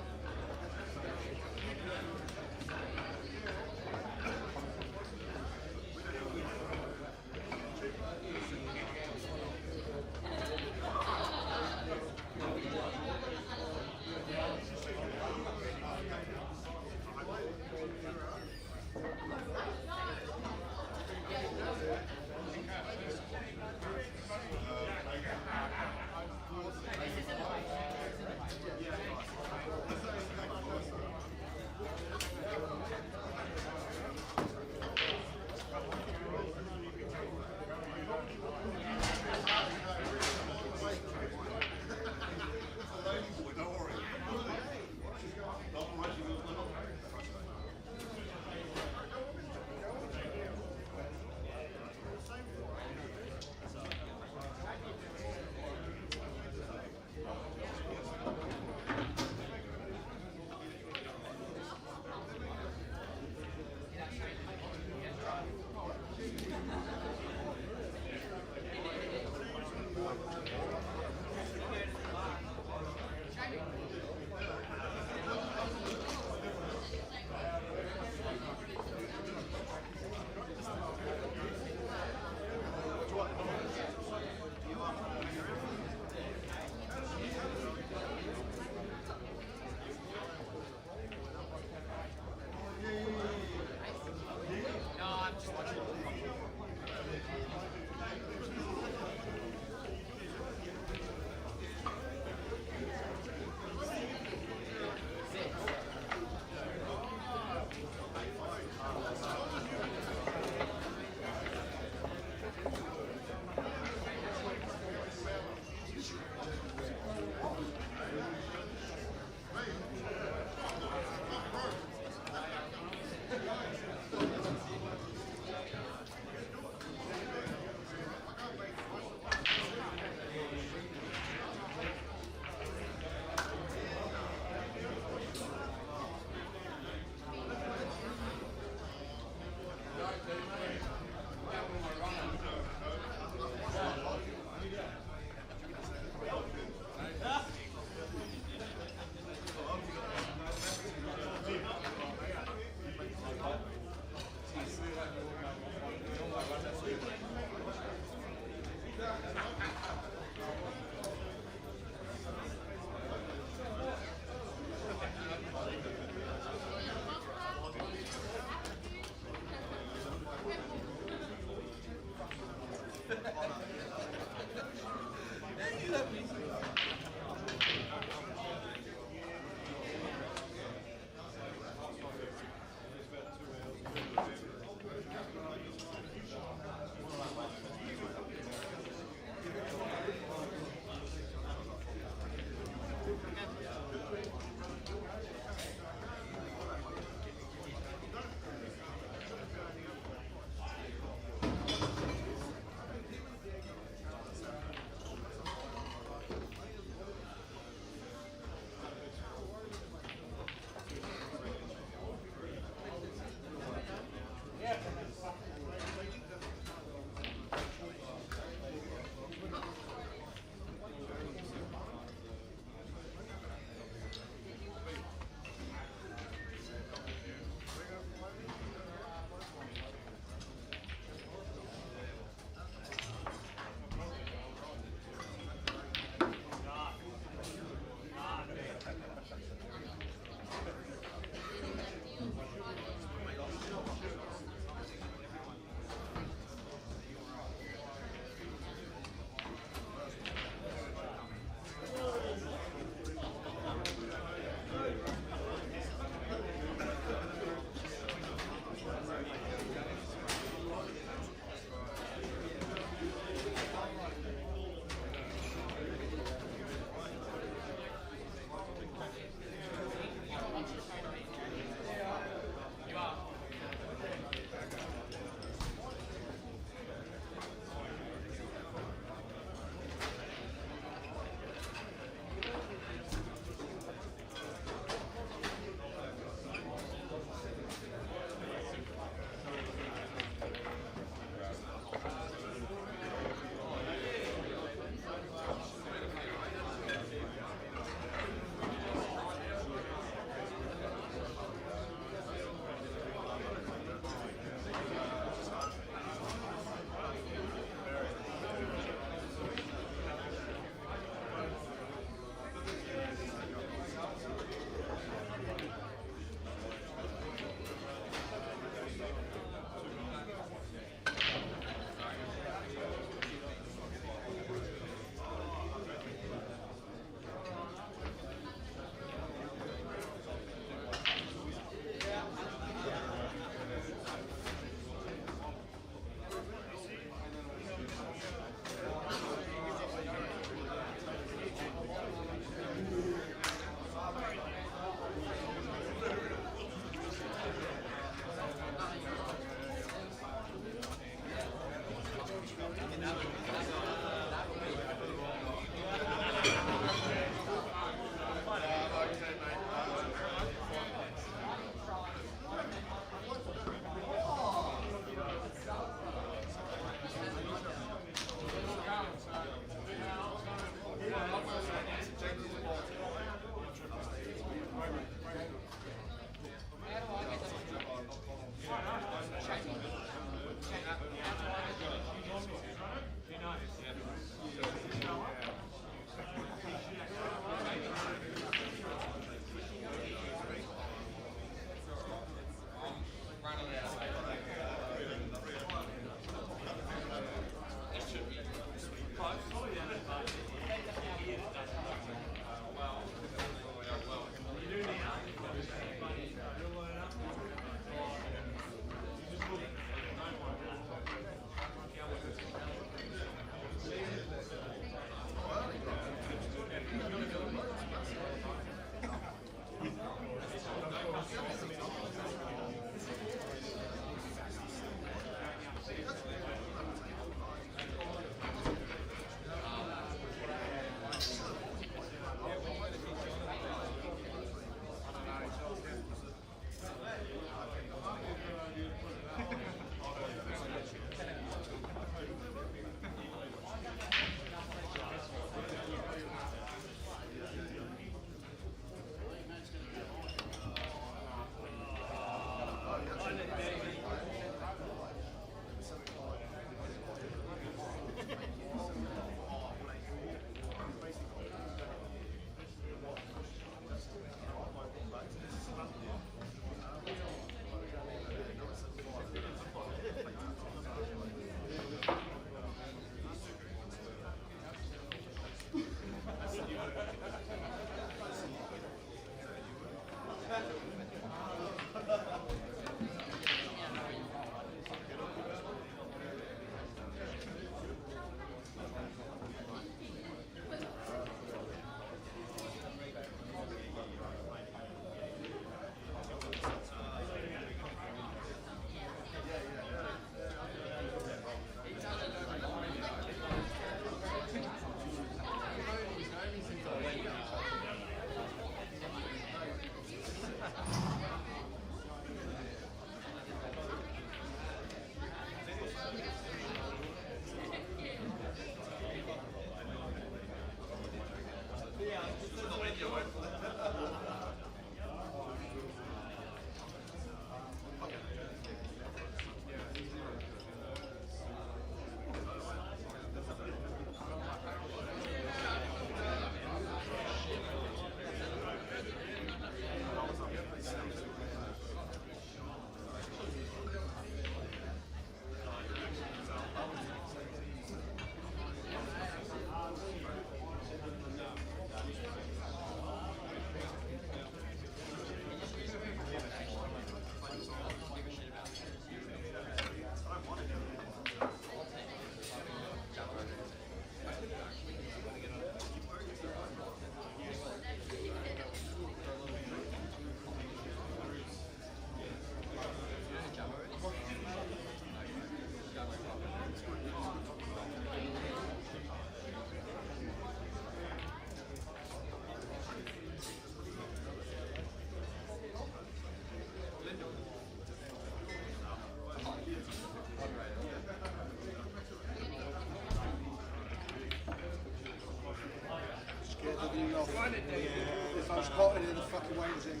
you off. If I was spotted in the fucking Wales in.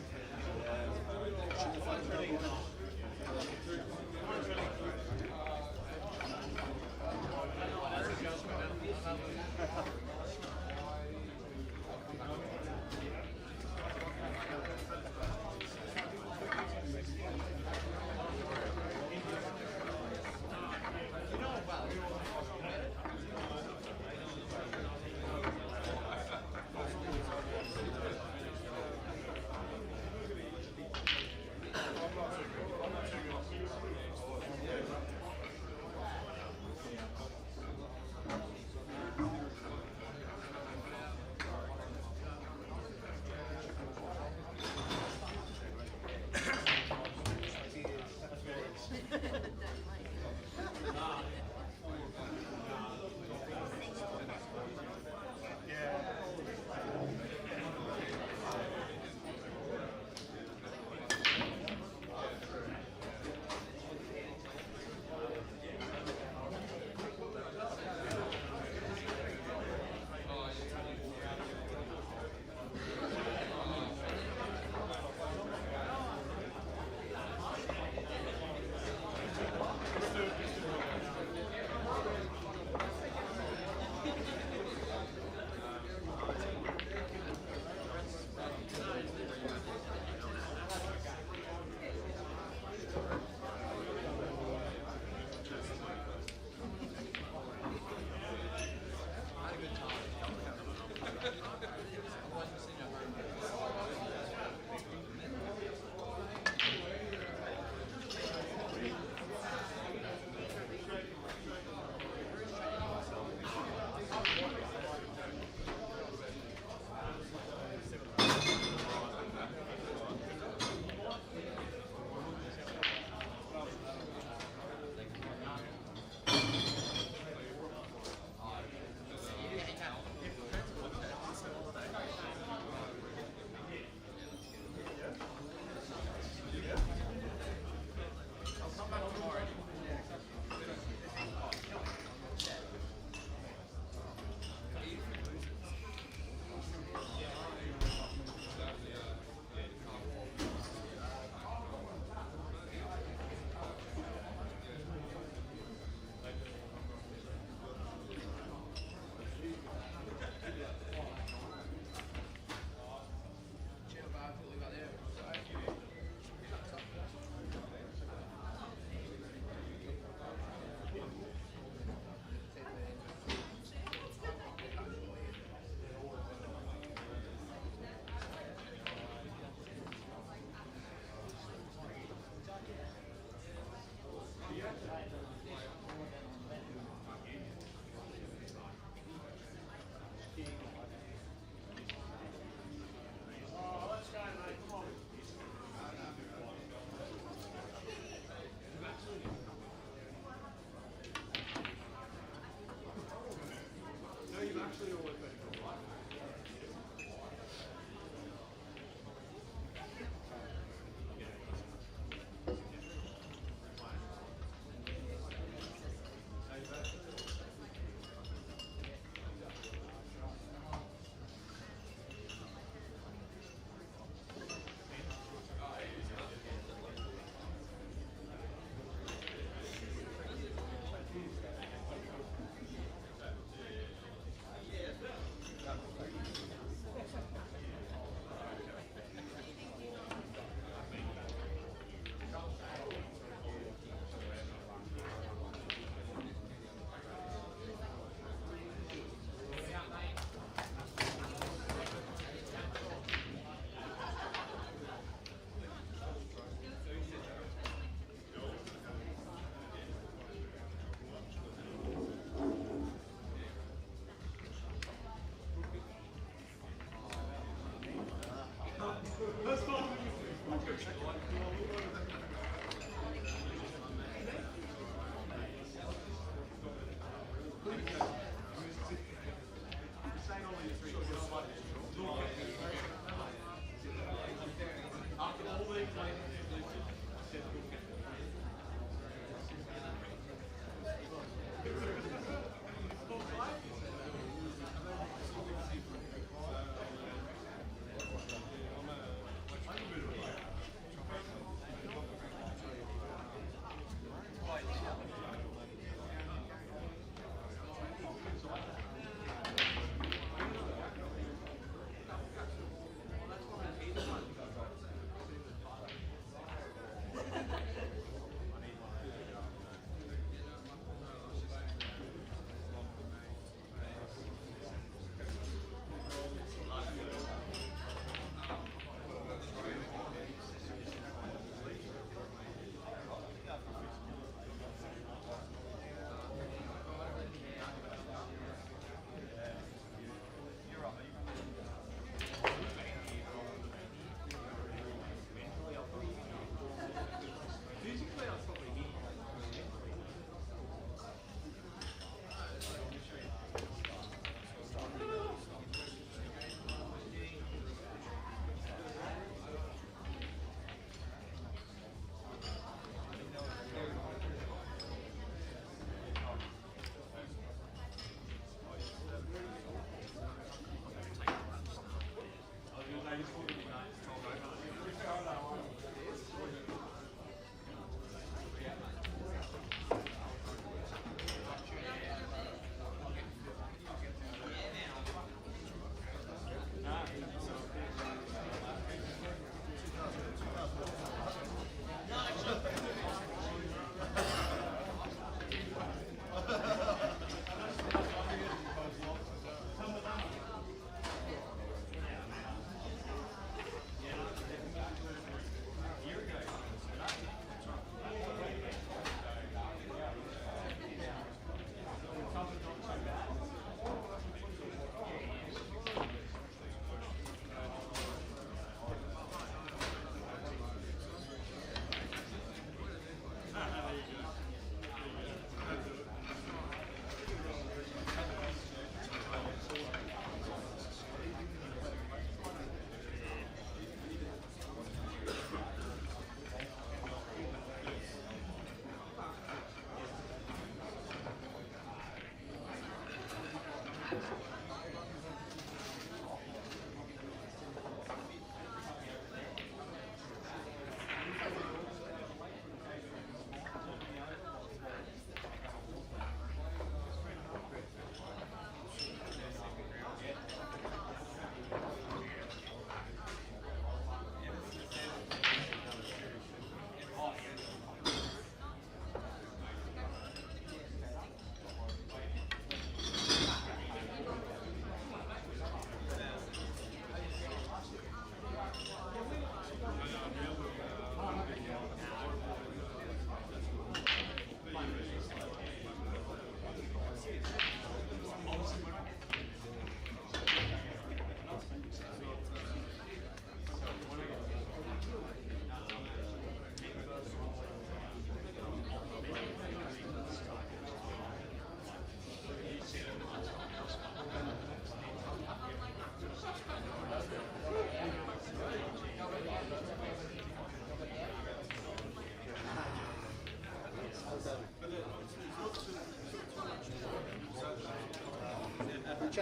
Watching the fucking double then.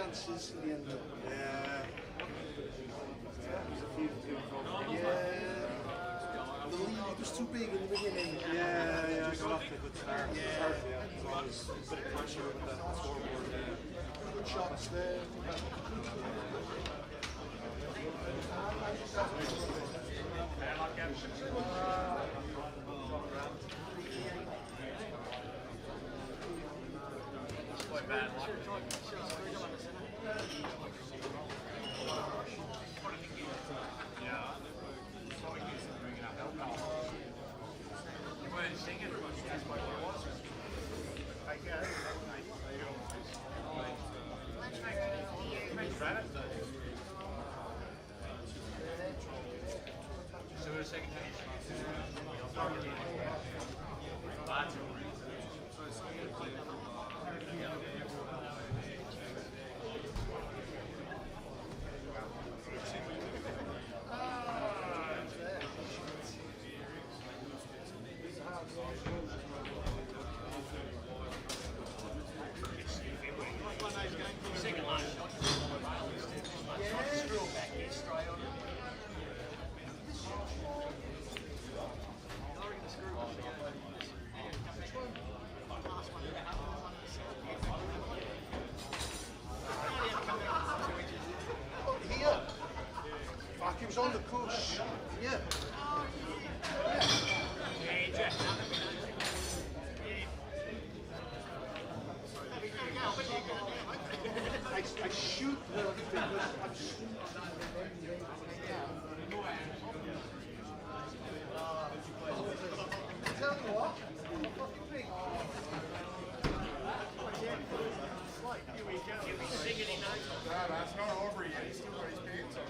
chances in the end. Yeah. There's a few to and from. Yeah. The lead was too big in the beginning. Yeah, I got off to a good start. Yeah. So I was a bit of pressure with the scoreboard. Good shots there. Here. Fuck, he was on the push. Yeah. I shoot her because I'm shooting. Tell you what, I fucking think. That's not over yet. He's still got his pants on.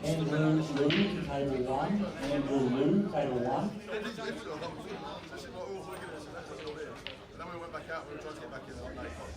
Andrew Lou, table 1. Andrew Lou, table 1. Then we went back out, we were trying to get back in at 9 o'clock.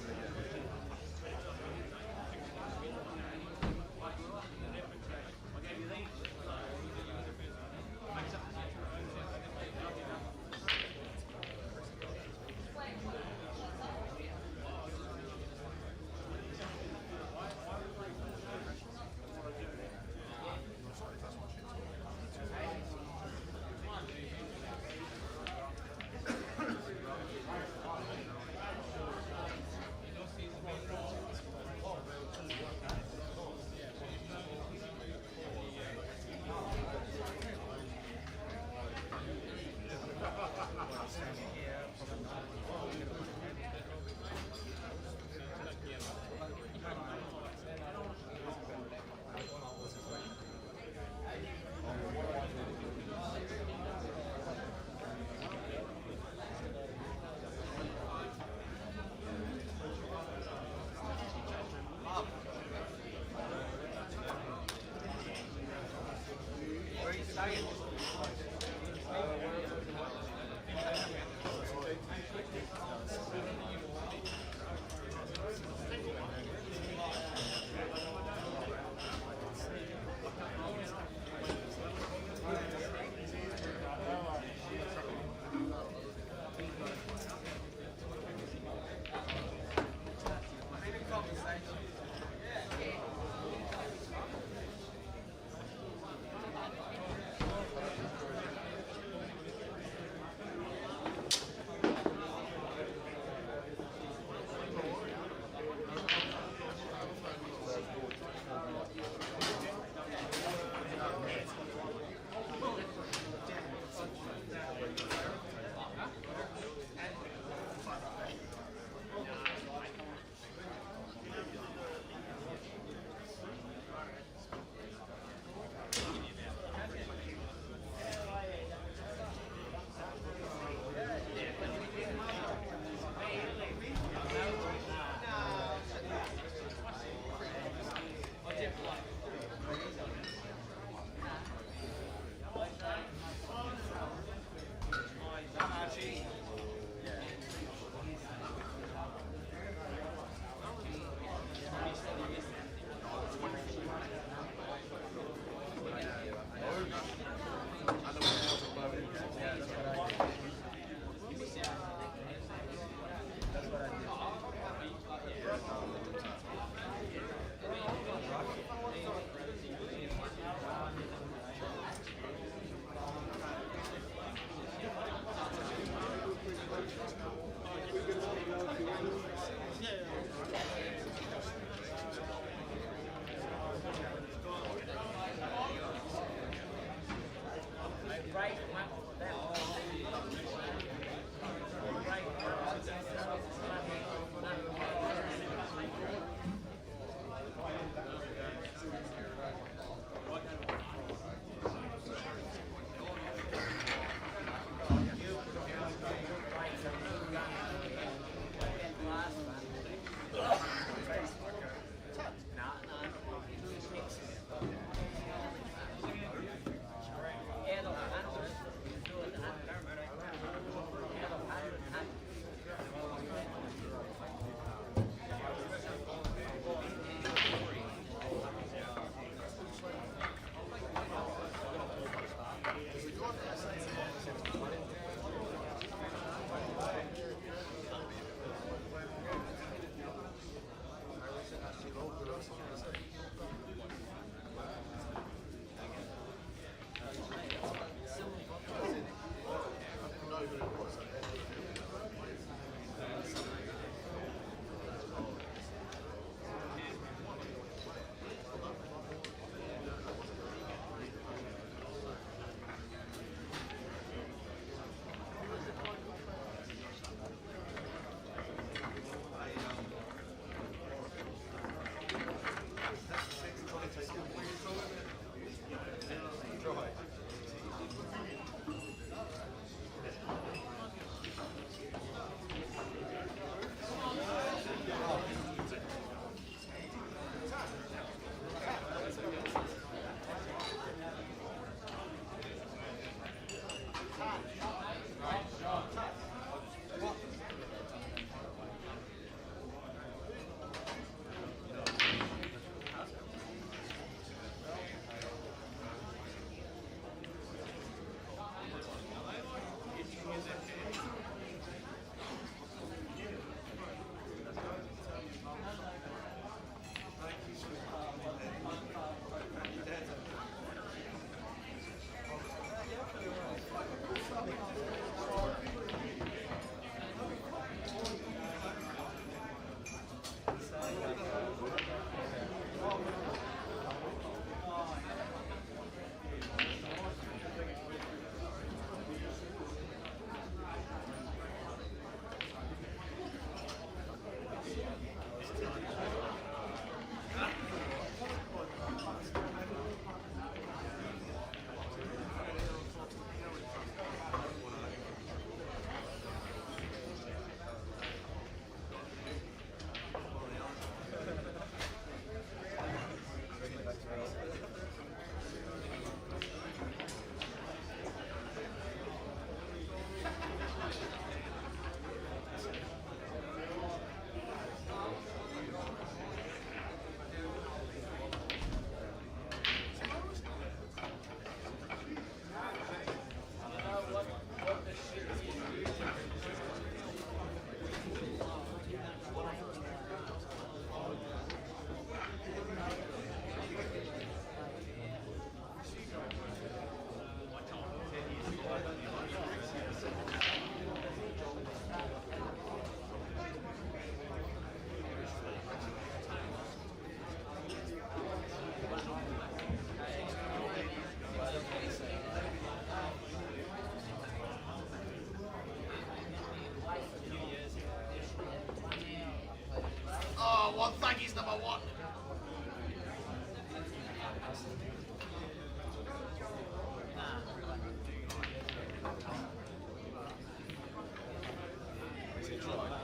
I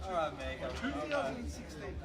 Alright, mate. 2016.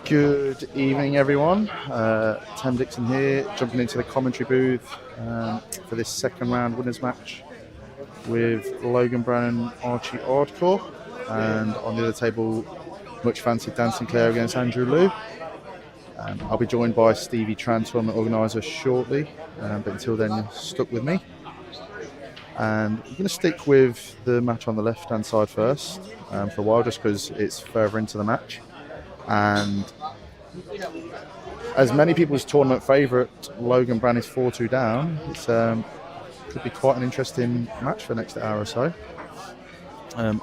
Good evening, everyone. Tim Dixon here, jumping into the commentary booth for this second round winners match with Logan Brown and Archie Ardcore, and on the other table, much fancied Dan Sinclair against Andrew Liu. I'll be joined by Stevie Tran, tournament organiser, shortly, but until then, you're stuck with me. And we're going to stick with the match on the left-hand side first for a while, just because it's further into the match. And as many people's tournament favourite, Logan Brown is 4-2 down. It's could be quite an interesting match for the next hour or so.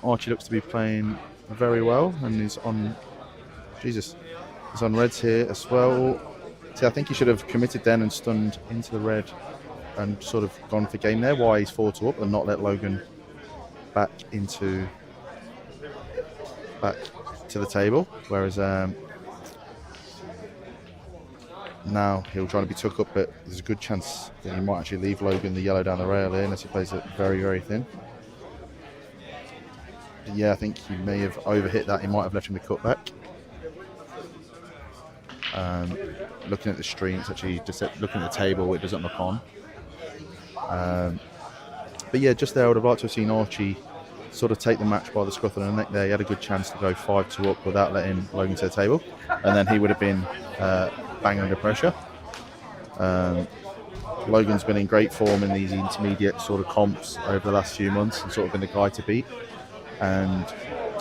Archie looks to be playing very well, and he's on reds here as well. See, I think he should have committed then and stunned into the red and sort of gone for game there. Why he's 4-2 up and not let Logan back to the table, whereas now he'll try to be took up, but there's a good chance that he might actually leave Logan the yellow down the rail here unless he plays it very, very thin. But yeah, I think he may have overhit that. He might have left him the cutback. Looking at the stream, it's actually just looking at the table, it doesn't look on. But But yeah, just there, I would have liked to have seen Archie sort of take the match by the scruff of the neck there. He had a good chance to go 5-2 up without letting Logan to the table, and then he would have been bang under pressure. Logan's been in great form in these intermediate sort of comps over the last few months and sort of been the guy to beat. And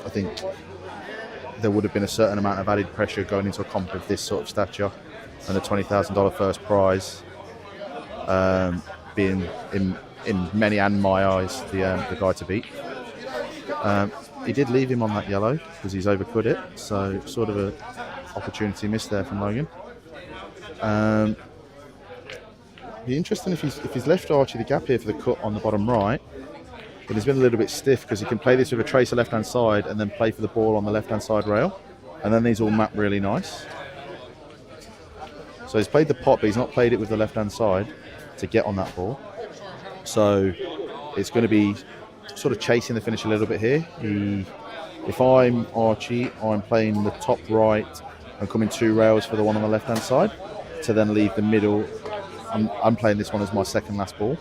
I think there would have been a certain amount of added pressure going into a comp of this sort of stature, and a $20,000 first prize being in many and my eyes the guy to beat. He did leave him on that yellow because he's overcut it, so sort of an opportunity missed there from Logan. Be interesting if he's left Archie the gap here for the cut on the bottom right, but he's been a little bit stiff because he can play this with a tracer left hand side and then play for the ball on the left hand side rail, and then these all map really nice. So he's played the pot, but he's not played it with the left hand side to get on that ball. So it's going to be sort of chasing the finish a little bit here. If I'm Archie, I'm playing the top right and coming 2 rails for the one on the left hand side to then leave the middle. I'm playing this one as my second last ball,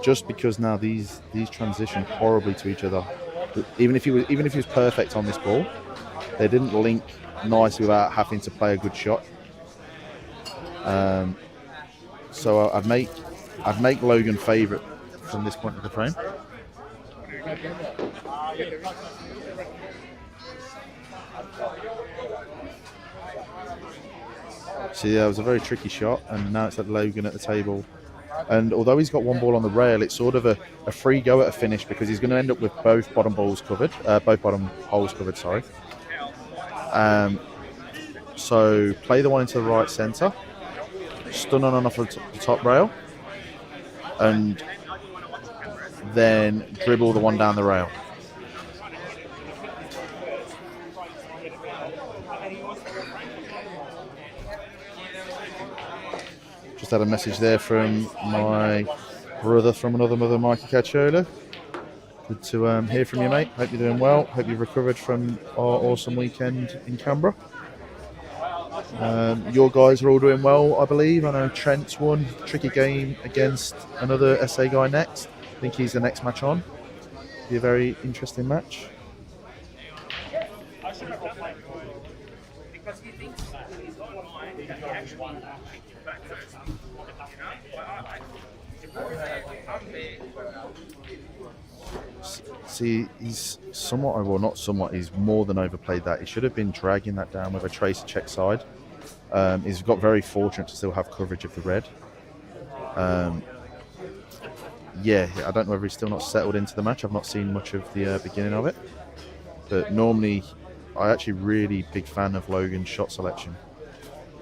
just because now these transition horribly to each other. Even if he was perfect on this ball, they didn't link nicely without having to play a good shot. So I'd make Logan favourite from this point of the frame. So yeah, it was a very tricky shot, and now it's at Logan at the table. And although he's got one ball on the rail, it's sort of a free go at a finish because he's going to end up with both bottom holes covered. Sorry. So play the one into the right centre, stun on and off the top rail, and then dribble the one down the rail. Just had a message there from my brother from another mother, Mikey Cacciola. Good to hear from you, mate. Hope you're doing well. Hope you've recovered from our awesome weekend in Canberra. Your guys are all doing well, I believe. I know Trent's won. Tricky game against another SA guy next. I think he's the next match on. Be a very interesting match. See, he's somewhat, well not somewhat, he's more than overplayed that. He should have been dragging that down with a tracer check side. He's got very fortunate to still have coverage of the red. Yeah, I don't know whether he's still not settled into the match. I've not seen much of the beginning of it. But normally, I actually really big fan of Logan's shot selection.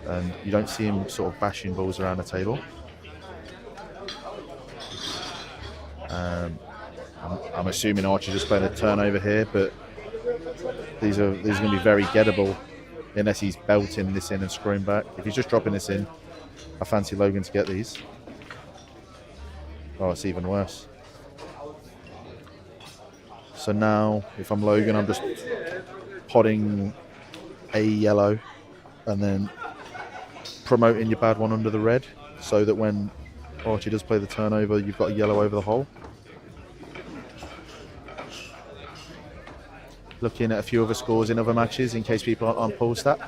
And you don't see him sort of bashing balls around the table. I'm assuming Archie just playing a turnover here, but these are going to be very gettable unless he's belting this in and screwing back. If he's just dropping this in, I fancy Logan to get these. Oh, it's even worse. So now, if I'm Logan, I'm just potting a yellow and then promoting your bad one under the red, so that when Archie does play the turnover, you've got a yellow over the hole. Looking at a few other scores in other matches in case people aren't on Polestat.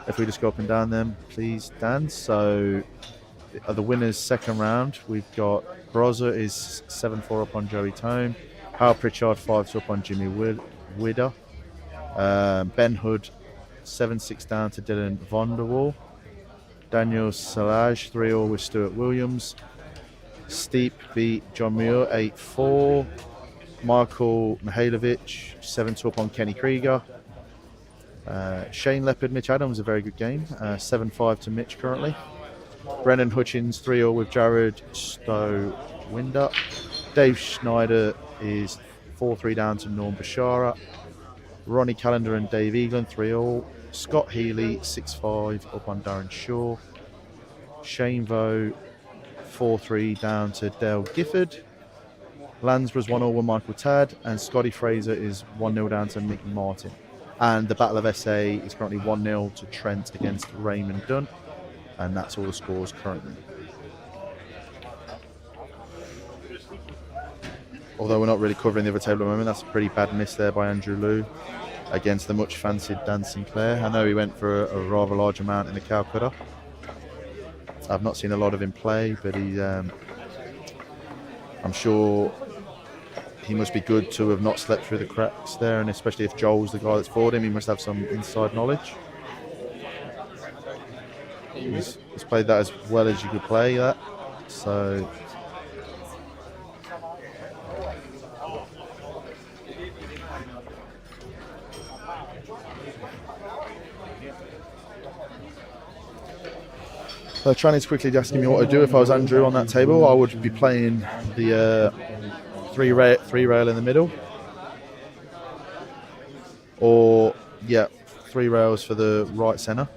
If we just go up and down them, please, Dan. So the winners second round, we've got Broza is 7-4 up on Joey Tone, Hal Pritchard 5-2 up on Jimmy Widder, Ben Hood 7-6 down to Dylan Vonderwall, Daniel Salage 3-all with Stuart Williams, Steep beat John Muir 8-4, Michael Mihailovic 7-2 up on Kenny Krieger, Shane Leopard, Mitch Adams, a very good game, 7-5 to Mitch currently. Brennan Hutchins 3-all with Jared Stowinder. Dave Schneider is 4-3 down to Norm Bashara. Ronnie Callender and Dave Eaglen 3-all. Scott Healy 6-5 up on Darren Shaw. Shane Vo 4-3 down to Dale Gifford. Lansborough's 1-all with Michael Tad, and Scotty Fraser is 1-0 down to Mick Martin. And the Battle of SA is currently 1-0 to Trent against Raymond Dunn, and that's all the scores currently. although we're not really covering the other table at the moment, that's a pretty bad miss there by Andrew Liu against the much fancied Dan Sinclair. I know he went for a rather large amount in the Calcutta. I've not seen a lot of him play, but he's I'm sure he must be good to have not slept through the cracks there, and especially if Joel's the guy that's fought him, he must have some inside knowledge. He's played that as well as you could play that, so Tranny's quickly asking me what I'd do if I was Andrew on that table. I would be playing the three rail in the middle, or three rails for the right centre,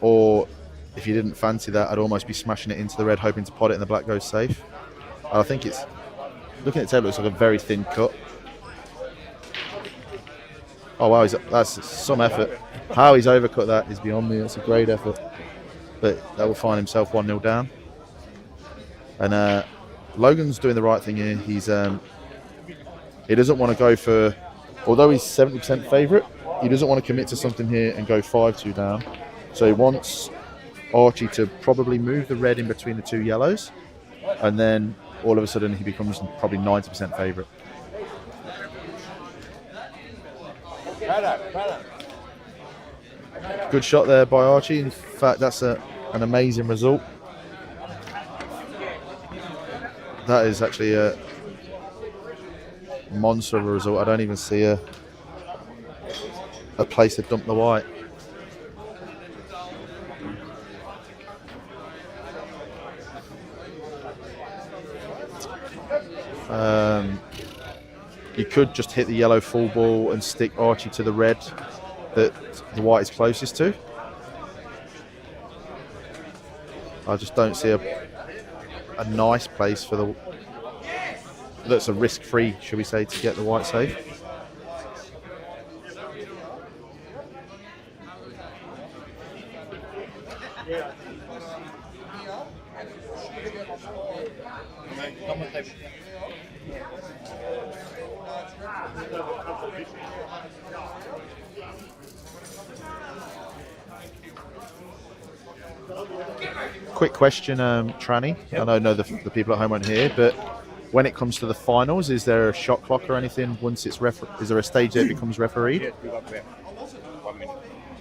or if you didn't fancy that, I'd almost be smashing it into the red, hoping to pot it and the black goes safe. I think it's, looking at the table, it looks like a very thin cut. Oh wow, that's some effort. How he's overcut that is beyond me. It's a great effort. But that will find himself 1-0 down. And Logan's doing the right thing here. He doesn't want to go for, although he's 70% favourite, he doesn't want to commit to something here and go 5-2 down. So he wants Archie to probably move the red in between the two yellows, and then all of a sudden he becomes probably 90% favourite. Good shot there by Archie. In fact, that's an amazing result. That is actually a monster of a result. I don't even see a place to dump the white. You could just hit the yellow full ball and stick Archie to the red that the white is closest to. I just don't see a nice place for the, that's a risk-free, should we say, to get the white safe. Quick question, Tranny. Yep. I know the people at home won't hear, but when it comes to the finals, is there a shot clock or anything? Once it's is there a stage that it becomes refereed? Yes, we got there. 1 minute.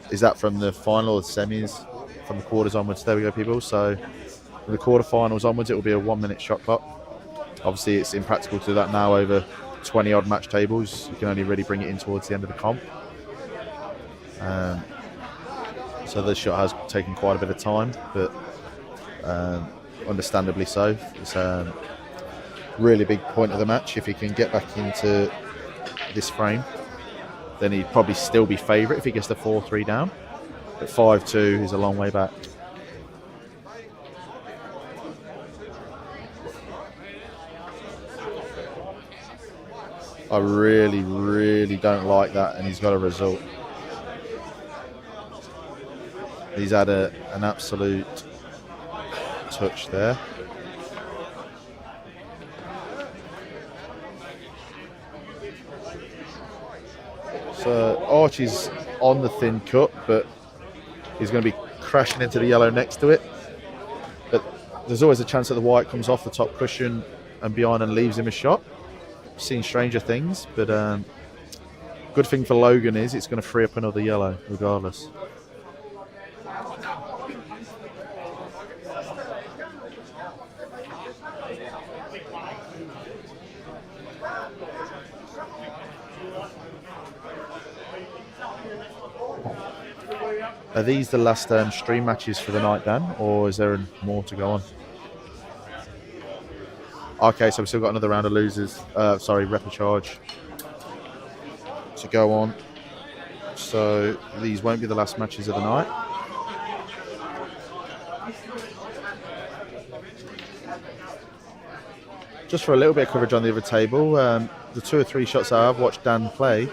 Is that from the final or the semis, from the quarters onwards? There we go, people. So from the quarterfinals onwards, it will be a 1 minute shot clock. Obviously, it's impractical to do that now over 20 odd match tables. You can only really bring it in towards the end of the comp. So the shot has taken quite a bit of time, but understandably so. It's a really big point of the match. If he can get back into this frame, then he'd probably still be favourite if he gets the 4-3 down. But 5-2 is a long way back. I really, really don't like that, and he's got a result. He's had an absolute touch there. So Archie's on the thin cut, but he's going to be crashing into the yellow next to it. But there's always a chance that the white comes off the top cushion and behind and leaves him a shot. I've seen stranger things, but good thing for Logan is it's going to free up another yellow regardless. Are these the last stream matches for the night, Dan, or is there more to go on? Okay, so we've still got another round of losers, repechage to go on. So these won't be the last matches of the night. Just for a little bit of coverage on the other table, the 2 or 3 shots I've watched Dan play,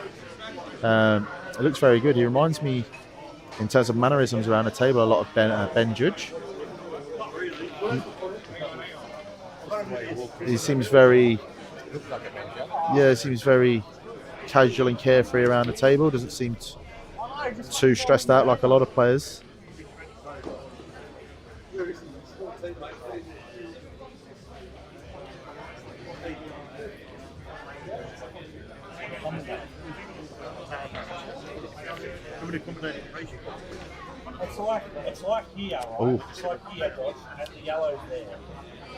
it looks very good. He reminds me, in terms of mannerisms around the table, a lot of Ben Judge. He seems very Yeah, it seems very casual and carefree around the table. Doesn't seem too stressed out like a lot of players. It's like here, right? Ooh. It's like here, Josh, and the yellow's there.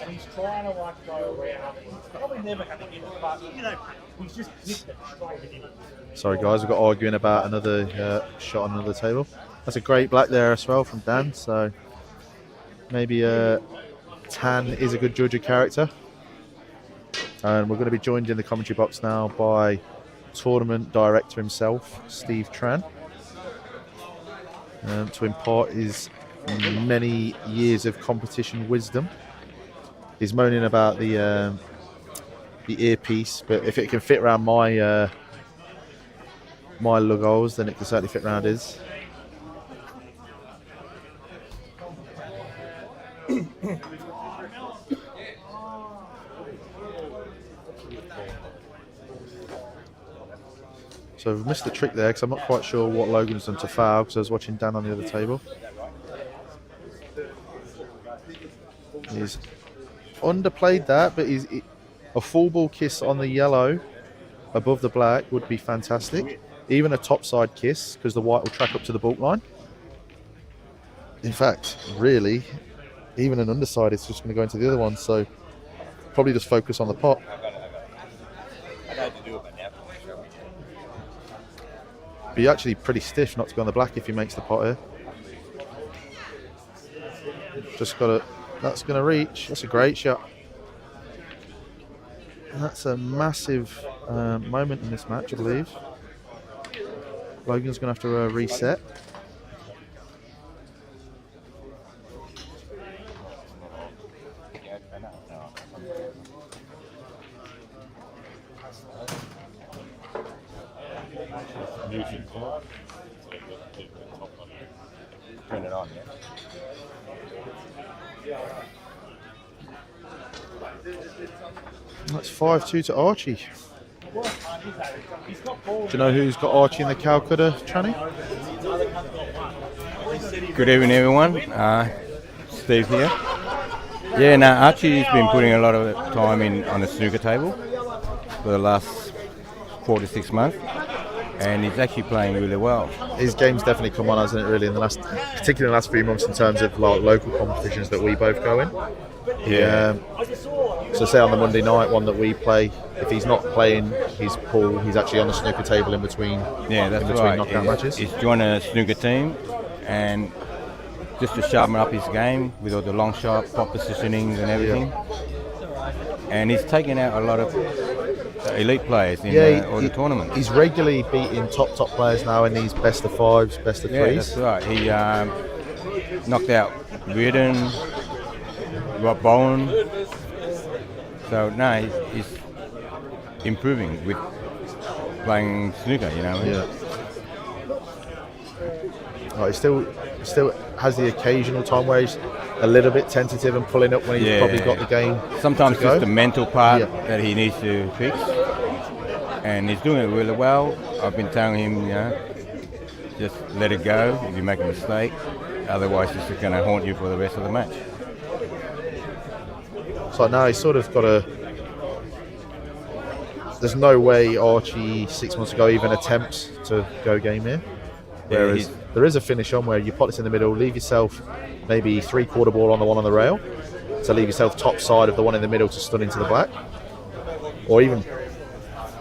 And he's trying to like go around. He's probably never going to hit it, but he's just nipped it straight in it. Sorry guys, we've got arguing about another shot on another table. That's a great black there as well from Dan, so maybe Tan is a good judge of character. And we're going to be joined in the commentary box now by tournament director himself, Steve Tran, to impart his many years of competition wisdom. He's moaning about the earpiece, but if it can fit around my my lugos, then it can certainly fit around his. So we've missed the trick there because I'm not quite sure what Logan's done to foul because I was watching Dan on the other table. He's underplayed that, but a full ball kiss on the yellow above the black would be fantastic. Even a topside kiss because the white will track up to the baulk line. In fact, really, even an underside is just going to go into the other one, so probably just focus on the pot. Be actually pretty stiff not to be on the black if he makes the pot here. Just got to, that's going to reach. That's a great shot. And that's a massive moment in this match, I believe. Logan's going to have to reset. Turn it on, yeah. That's 5-2 to Archie. Do you know who's got Archie in the Calcutta, Tranny? Good evening, everyone. Steve here. Yeah, no, Archie's been putting a lot of time in on the snooker table for the last 4 to 6 months, and he's actually playing really well. His game's definitely come on, hasn't it? Really, in the last, particularly in the last few months, in terms of like local competitions that we both go in. Yeah. So say on the Monday night one that we play, if he's not playing his pool, he's actually on the snooker table in between. Yeah, that's in between right. knockout matches. He's joined a snooker team, and just to sharpen up his game with all the long shot, pop positionings and everything. Yeah. And he's taken out a lot of elite players in all the tournaments. He's regularly beating top players now in these best of fives, best of threes. Yeah, that's right. He knocked out Reardon, Rob Bowen. So no, he's improving with playing snooker, you know. Yeah. He still has the occasional time where he's a little bit tentative and pulling up when he's probably got the game. Sometimes just the mental part that he needs to fix, and he's doing it really well. I've been telling him, you know, just let it go if you make a mistake. Otherwise, it's just going to haunt you for the rest of the match. So now he's sort of got a. There's no way Archie 6 months ago even attempts to go game here. Whereas there is a finish on where you pot this in the middle, leave yourself maybe 3/4 ball on the one on the rail, to leave yourself top side of the one in the middle to stun into the black. Or even,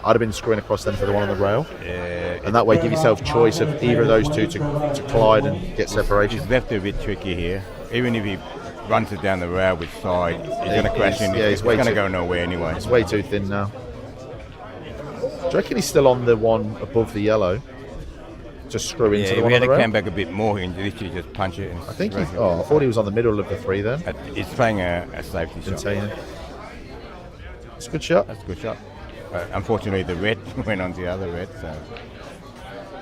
I'd have been screwing across them for the one on the rail. Yeah, and that way give yourself choice of either of those two to collide and get separation. He's left a bit tricky here. Even if he runs it down the rail with side, he's going to crash in. Yeah, he's going to go nowhere anyway. It's way too thin now. Do you reckon he's still on the one above the yellow? Just screw into the one on the rail? Yeah, if he had to come back a bit more, he can literally just punch it. And I think I thought he was on the middle of the three then. He's playing a safety shot. It's a good shot. That's a good shot. Unfortunately, the red went on the other red.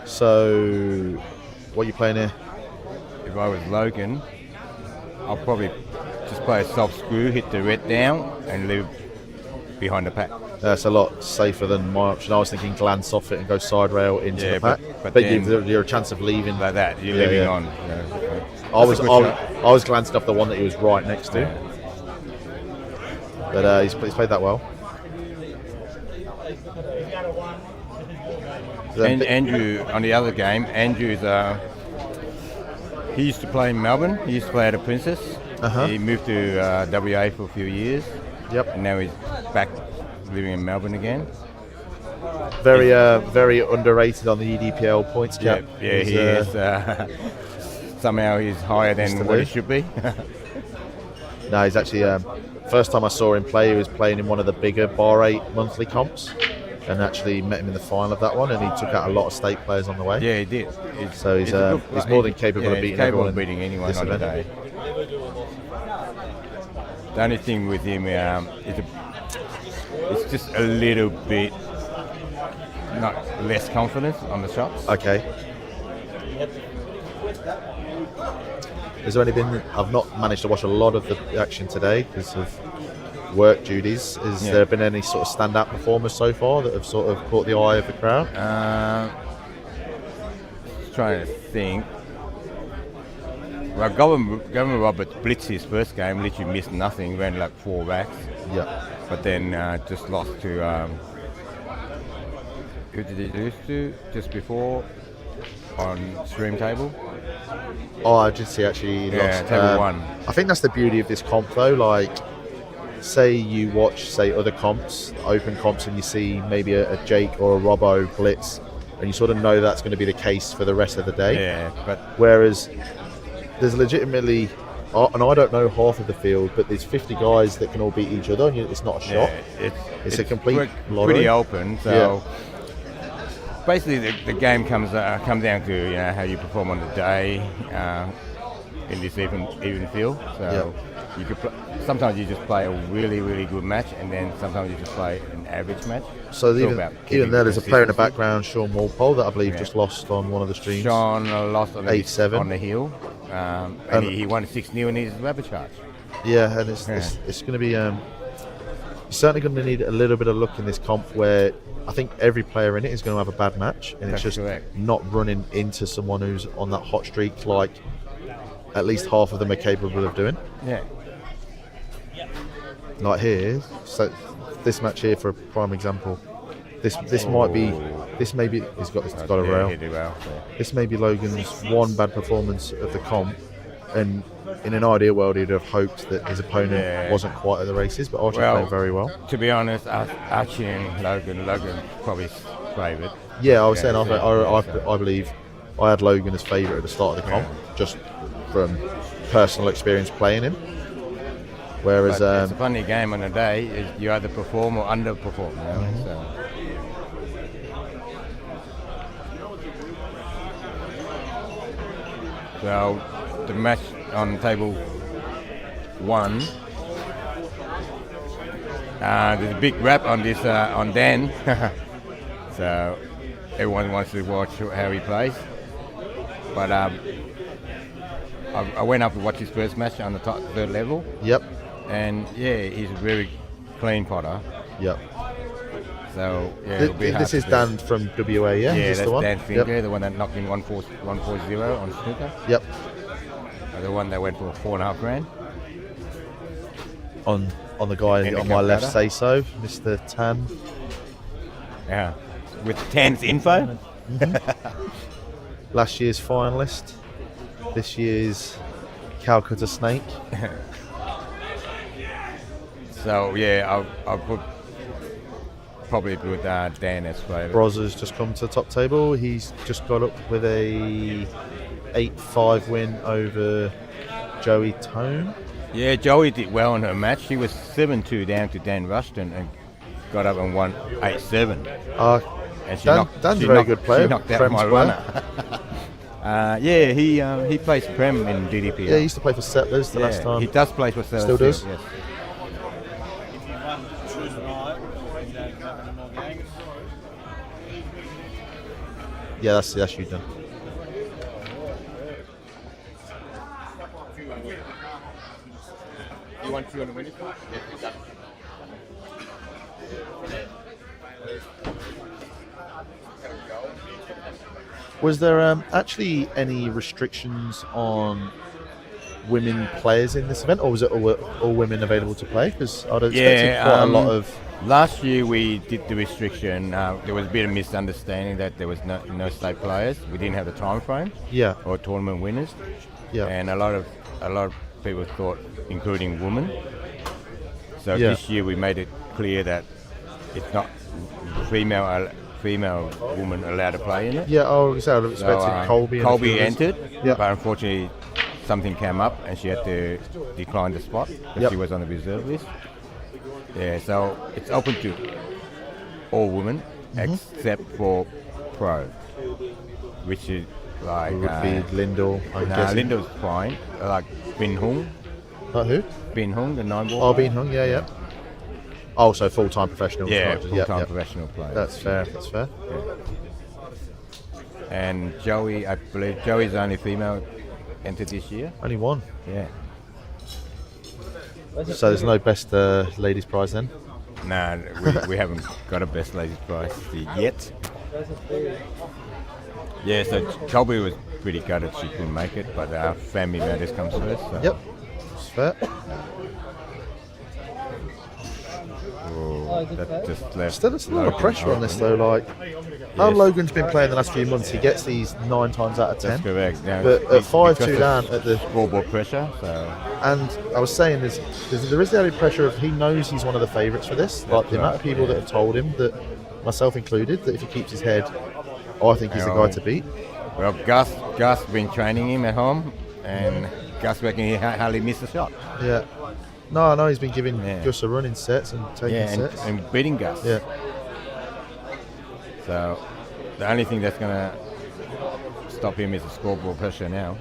So, what are you playing here? If I was Logan, I'll probably just play a soft screw, hit the red down, and leave behind the pack. That's a lot safer than my option. I was thinking glance off it and go side rail into the pack. but But then you're a chance of leaving. like that. You're Yeah, living yeah. on. I was That's a good shot. I was glancing off the one that he was right next to. Yeah. But he's played that well. And Andrew, on the other game, Andrew's he used to play in Melbourne. He used to play at a Princess. Uh-huh. He moved to WA for a few years. Yep. And now he's back living in Melbourne again. Very very underrated on the EDPL points cap. Yeah, He's, he is. Somehow he's higher than Mr. what Lou. he should be. No, he's actually first time I saw him play, he was playing in one of the bigger Bar 8 monthly comps, and actually met him in the final of that one, and he took out a lot of state players on the way. Yeah, he did. So he's a good he's player. more than capable of he's beating capable everyone of in beating anyone this on the event. day. The only thing with him is it's just a little bit not less confidence on the shots. Okay. Has there only been? I've not managed to watch a lot of the action today because of work duties. Has there been any sort of stand-up performers so far that have sort of caught the eye of the crowd? Trying to think. Well, Gavin Roberts blitzed his first game, literally missed nothing, ran like 4 racks. Yeah. But then just lost to who did he lose to just before on stream table? Oh, I did see actually. He lost. table 1. I think that's the beauty of this comp though. Like, say you watch, other comps, open comps, and you see maybe a Jake or a Robbo blitz, and you sort of know that's going to be the case for the rest of the day. Yeah, but Whereas there's legitimately, and I don't know half of the field, but there's 50 guys that can all beat each other, and it's not a shot. It's a complete lottery. pretty open. So basically, the game comes down to how you perform on the day in this even field. So you could sometimes you just play a really really good match, and then sometimes you just play an average match. So even there, there's a player in the consistency. background, Sean Walpole, that I believe just lost on one of the streams. Sean lost on 8-7 on the hill, and he won 6-0 in his rapid charge. Yeah, and it's going to be. You're certainly going to need a little bit of luck in this comp where I think every player in it is going to have a bad match, and That's it's just correct. not running into someone who's on that hot streak like at least half of them are capable of doing. Yeah. Like here, so this match here for a prime example. This might be. This may be. It's got a rail. He did well. This may be Logan's one bad performance of the comp, and in an ideal world, he'd have hoped that his opponent wasn't quite at the races, but Archie played very well. To be honest, Archie and Logan probably favourite. Yeah, I was saying, I believe I had Logan as favourite at the start of the comp, just from personal experience playing him. Whereas But it's a funny game on the day. Is you either perform or underperform. So the match on table 1. There's a big rap on this on Dan. So everyone wants to watch how he plays. But I went up to watch his first match on the third level. Yep. And he's a very clean potter. Yep. So it'll be hard this is to Dan from WA, yeah? Yeah, Is this that's the one? Dan Finger, the one that knocked in 140 on snooker. Yep. The one that went for $4.5 grand. On the guy In the on my left, calculator. say so, Mr. Tan. Yeah, with Tan's info. Last year's finalist. This year's Calcutta Snake. So I'll put probably with Dan as favourite. Brozer's just come to the top table. He's just got up with a 8-5 win over Joey Tone. Yeah, Joey did well in her match. She was 7-2 down to Dan Rushton and got up and won 8-7. And Dan's a very good player. She knocked out Prem's my player. runner. he plays Prem in DDP. Yeah, he used to play for Settlers the last time. He does play for Settlers. Still does? Yes. Yeah, that's you done. You want 200 winners? Was there actually any restrictions on women players in this event, or was it all women available to play? Because I'd expected quite a lot of. Last year we did the restriction. There was a bit of misunderstanding that there was no Slate players. We didn't have the time frame. Yeah. Or tournament winners. Yeah. And a lot of people thought, including women. So Yeah. this year we made it clear that it's not female woman allowed to play in it. Yeah, I would have expected Colby. And Colby entered, Yeah. but unfortunately something came up and she had to decline the spot because Yep. she was on the reserve list. Yeah, so it's open to all women except for pro, which is like would be Lindell. I'm guessing. Lindell's fine. Like Bin Hung. Who? Bin Hung, the 9-ball. Oh, Bean Hung. Yeah, yeah. Oh, so full-time professional. Yeah, not just- full-time professional player. That's fair. That's fair. And Joey, I believe Joey's the only female entered this year. Only one. Yeah. So there's no best ladies prize then. Nah, we haven't got a best ladies prize yet. Yeah, so Colby was pretty gutted she couldn't make it, but family matters comes first. So. Yep. That's fair. Oh, that just left. Still, there's a lot of Logan pressure on this open. though. Like how Yes. Logan's been playing the last few months, he gets these 9 times out of 10. That's correct. Yeah, But at 5-2 down at the scoreboard pressure. So and I was saying there is the added pressure of he knows he's one of the favourites for this. Like the amount of people that have told him, that myself included, that if he keeps his head, I think he's the guy to beat. Well, Gus been training him at home, and Gus reckon he hardly missed a shot. Yeah. No, he's been giving Gus a run in sets and taking sets. And beating Gus. Yeah. So the only thing that's going to stop him is the scoreboard pressure now.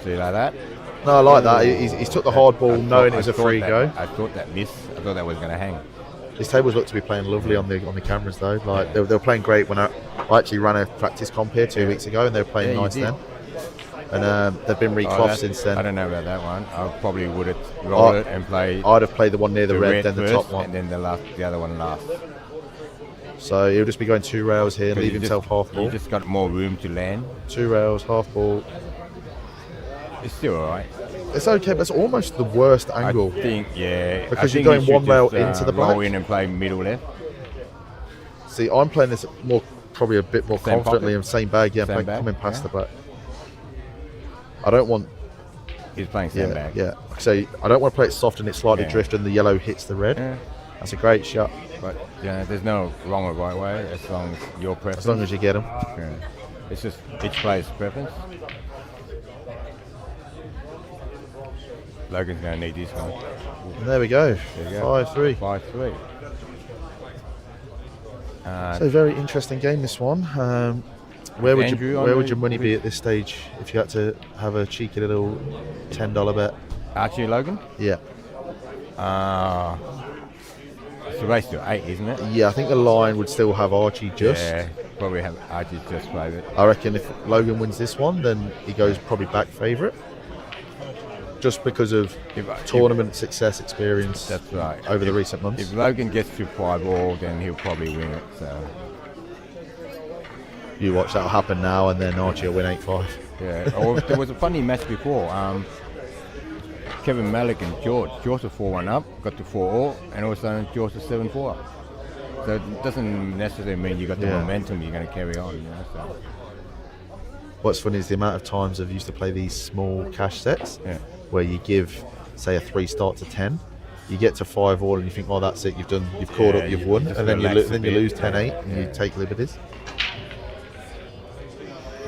See like that? No, I like that. He's took the hard ball knowing it was a free go. I thought that was going to hang. His tables look to be playing lovely on the cameras though. Like they were playing great when I actually ran a practice comp here 2 weeks ago, and they were playing nice then. And they've been recloth since then. I don't know about that one. I probably would have rolled it and played. I'd have played the one near the red, then the first, top one, and then the other one last. So he'll just be going 2 rails here, leave himself half ball. You just got more room to land. 2 rails, half ball. It's still alright. It's okay, but it's almost the worst angle. I think, yeah. Because I you're think going you one should rail just, into the roll black. in and play middle left. See, I'm playing this probably a bit more Same confidently pocket? and same bag. Yeah, Same bag? coming past Yeah. the black. I don't want. He's playing sandbag. Yeah. So I don't want to play it soft and it slightly Yeah. drift and the yellow hits the red. Yeah. That's a great shot. But there's no wrong or right way as long as your preference. As long as you get them. Yeah. It's just each player's preference. Logan's going to need this one. And there we go. There you go. 5-3. 5-3. So very interesting game, this one. Where would Andrew your money be at this stage if you had to have a cheeky little $10 bet? Archie Logan? Yeah. It's a race to 8, isn't it? Yeah, I think the line would still have Archie just. Yeah, probably have Archie just favourite. I reckon if Logan wins this one, then he goes probably back favourite. Just because of tournament success experience. That's right. Over the recent months. If Logan gets to 5-all, then he'll probably win it. So you watch that'll happen now, and then Archie will win 8-5. yeah. Or there was a funny match before. Kevin Malik and George. George was 4-1 up, got to 4-all, and all of a sudden George was 7-4 up. So it doesn't necessarily mean you got the momentum you're going to carry on. So. What's funny is the amount of times I've used to play these small cash sets, where you give, say, a 3 start to 10. You get to 5-all, and you think, "Oh, that's it. You've caught up. You've won." And then you lose 10-8, and you take liberties.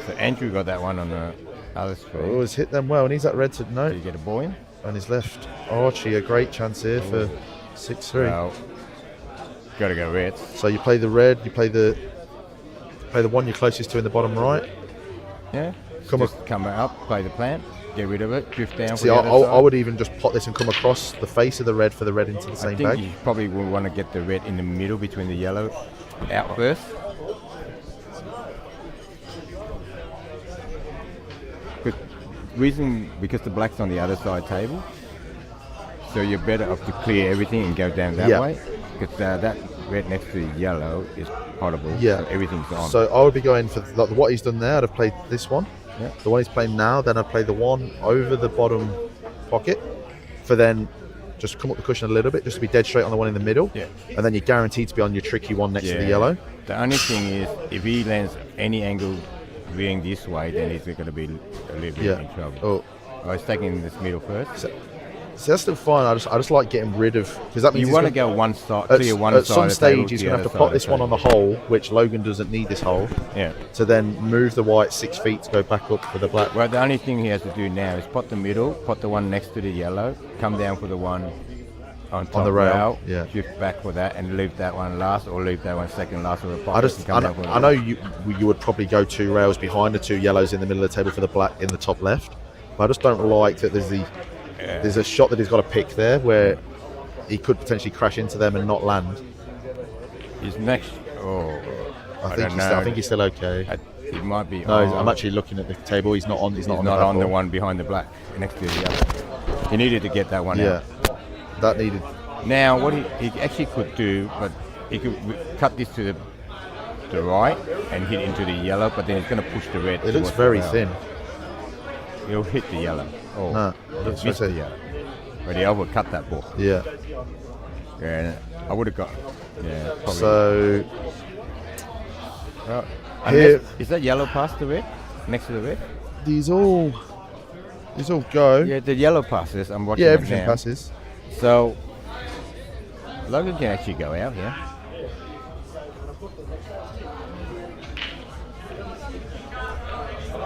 So Andrew got that one on the other screen. Oh, he's hit them well, and he's at red to no. Did you get a ball in? And he's left Archie a great chance here for 6-3. Well, got to go red. So you play the red, you play the one you're closest to in the bottom right. Yeah. Come up, play the plant, get rid of it, drift down. See, I would even just pot this and come across the face of the red for the red into the same I think bag. you probably will want to get the red in the middle between the yellow out first. Because the black's on the other side table. So you're better off to clear everything and go down that Yeah. way, because that red next to the yellow is potable. Yeah. So everything's on. So I would be going for like, what he's done there. I'd have played this one. Yeah. The one he's playing now. Then I'd play the one over the bottom pocket. For then just come up the cushion a little bit, just to be dead straight on the one in the middle. Yeah. And then you're guaranteed to be on your tricky one next to the yellow. The only thing is, if he lands any angle veering this way, then he's going to be a little bit in trouble. Oh. I was taking this middle first. So that's still fine. I just like getting rid of, because that means You he's want to gonna- go one side, at, clear one at side. some of the table stage he's the going to have other to pop side this of one on the hole, which Logan doesn't need this hole. Yeah. To then move the white 6 feet to go back up for the black. Well, the only thing he has to do now is pot the middle, pot the one next to the yellow, come down for the one on top the rail, yeah. shift back for that, and leave that one last, or leave that one second last of the pot. I know you would probably go 2 rails behind the 2 yellows in the middle of the table for the black in the top left. But I just don't like that there's a shot that he's got to pick there where he could potentially crash into them and not land. His next, I think he's still okay. It might be. No, I'm actually looking at the table. He's not on. He's not on the one behind the black next to the other. He needed to get that one out. That needed. Now, what he actually could do, but he could cut this to the right and hit into the yellow, but then he's going to push the red. It looks very thin. He'll hit the yellow. Oh, no, he missed the yellow. But he overcut that ball. Yeah. Yeah, I would have got. Yeah. Probably. So. Is that yellow past the red? Next to the red? These all go. Yeah, the yellow passes. I'm watching. Yeah, it everything now. passes. So Logan can actually go out here.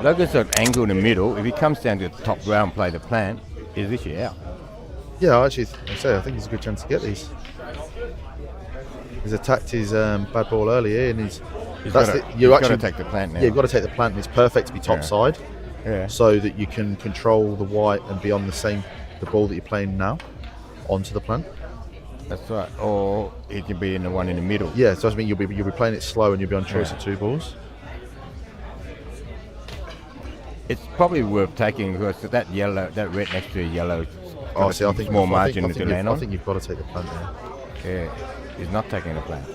Logan's got an angle in the middle. If he comes down to the top row and play the plant, he's literally out. Yeah, actually, I think he's a good chance to get these. He's attacked his bad ball earlier, and he's got to take the plant now. Yeah, you've got to take the plant, and it's perfect to be top side, so that you can control the white and be on the ball that you're playing now, onto the plant. That's right. Or it can be in the one in the middle. Yeah, so I mean you'll be playing it slow, and you'll be on choice of 2 balls. It's probably worth taking because that red next to the yellow. I think small margin to land on. I think you've got to take the plant there. Yeah, he's not taking the plant.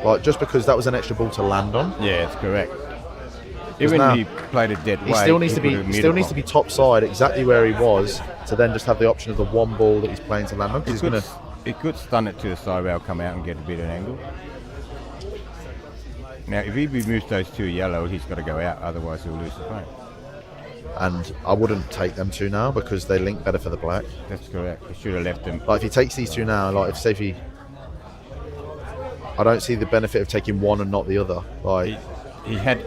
Like just because that was an extra ball to land on. Yeah, it's correct. Even if he played it dead he way, still needs to be top side exactly where he was to then just have the option of the one ball that he's playing to land on. He could stun it to the side rail, come out and get a bit of an angle. Now, if he removes those 2 yellow, he's got to go out, otherwise he'll lose the point. And I wouldn't take them 2 now because they link better for the black. That's correct. He should have left them. Like if he takes these 2 now, like if I don't see the benefit of taking one and not the other. Like he had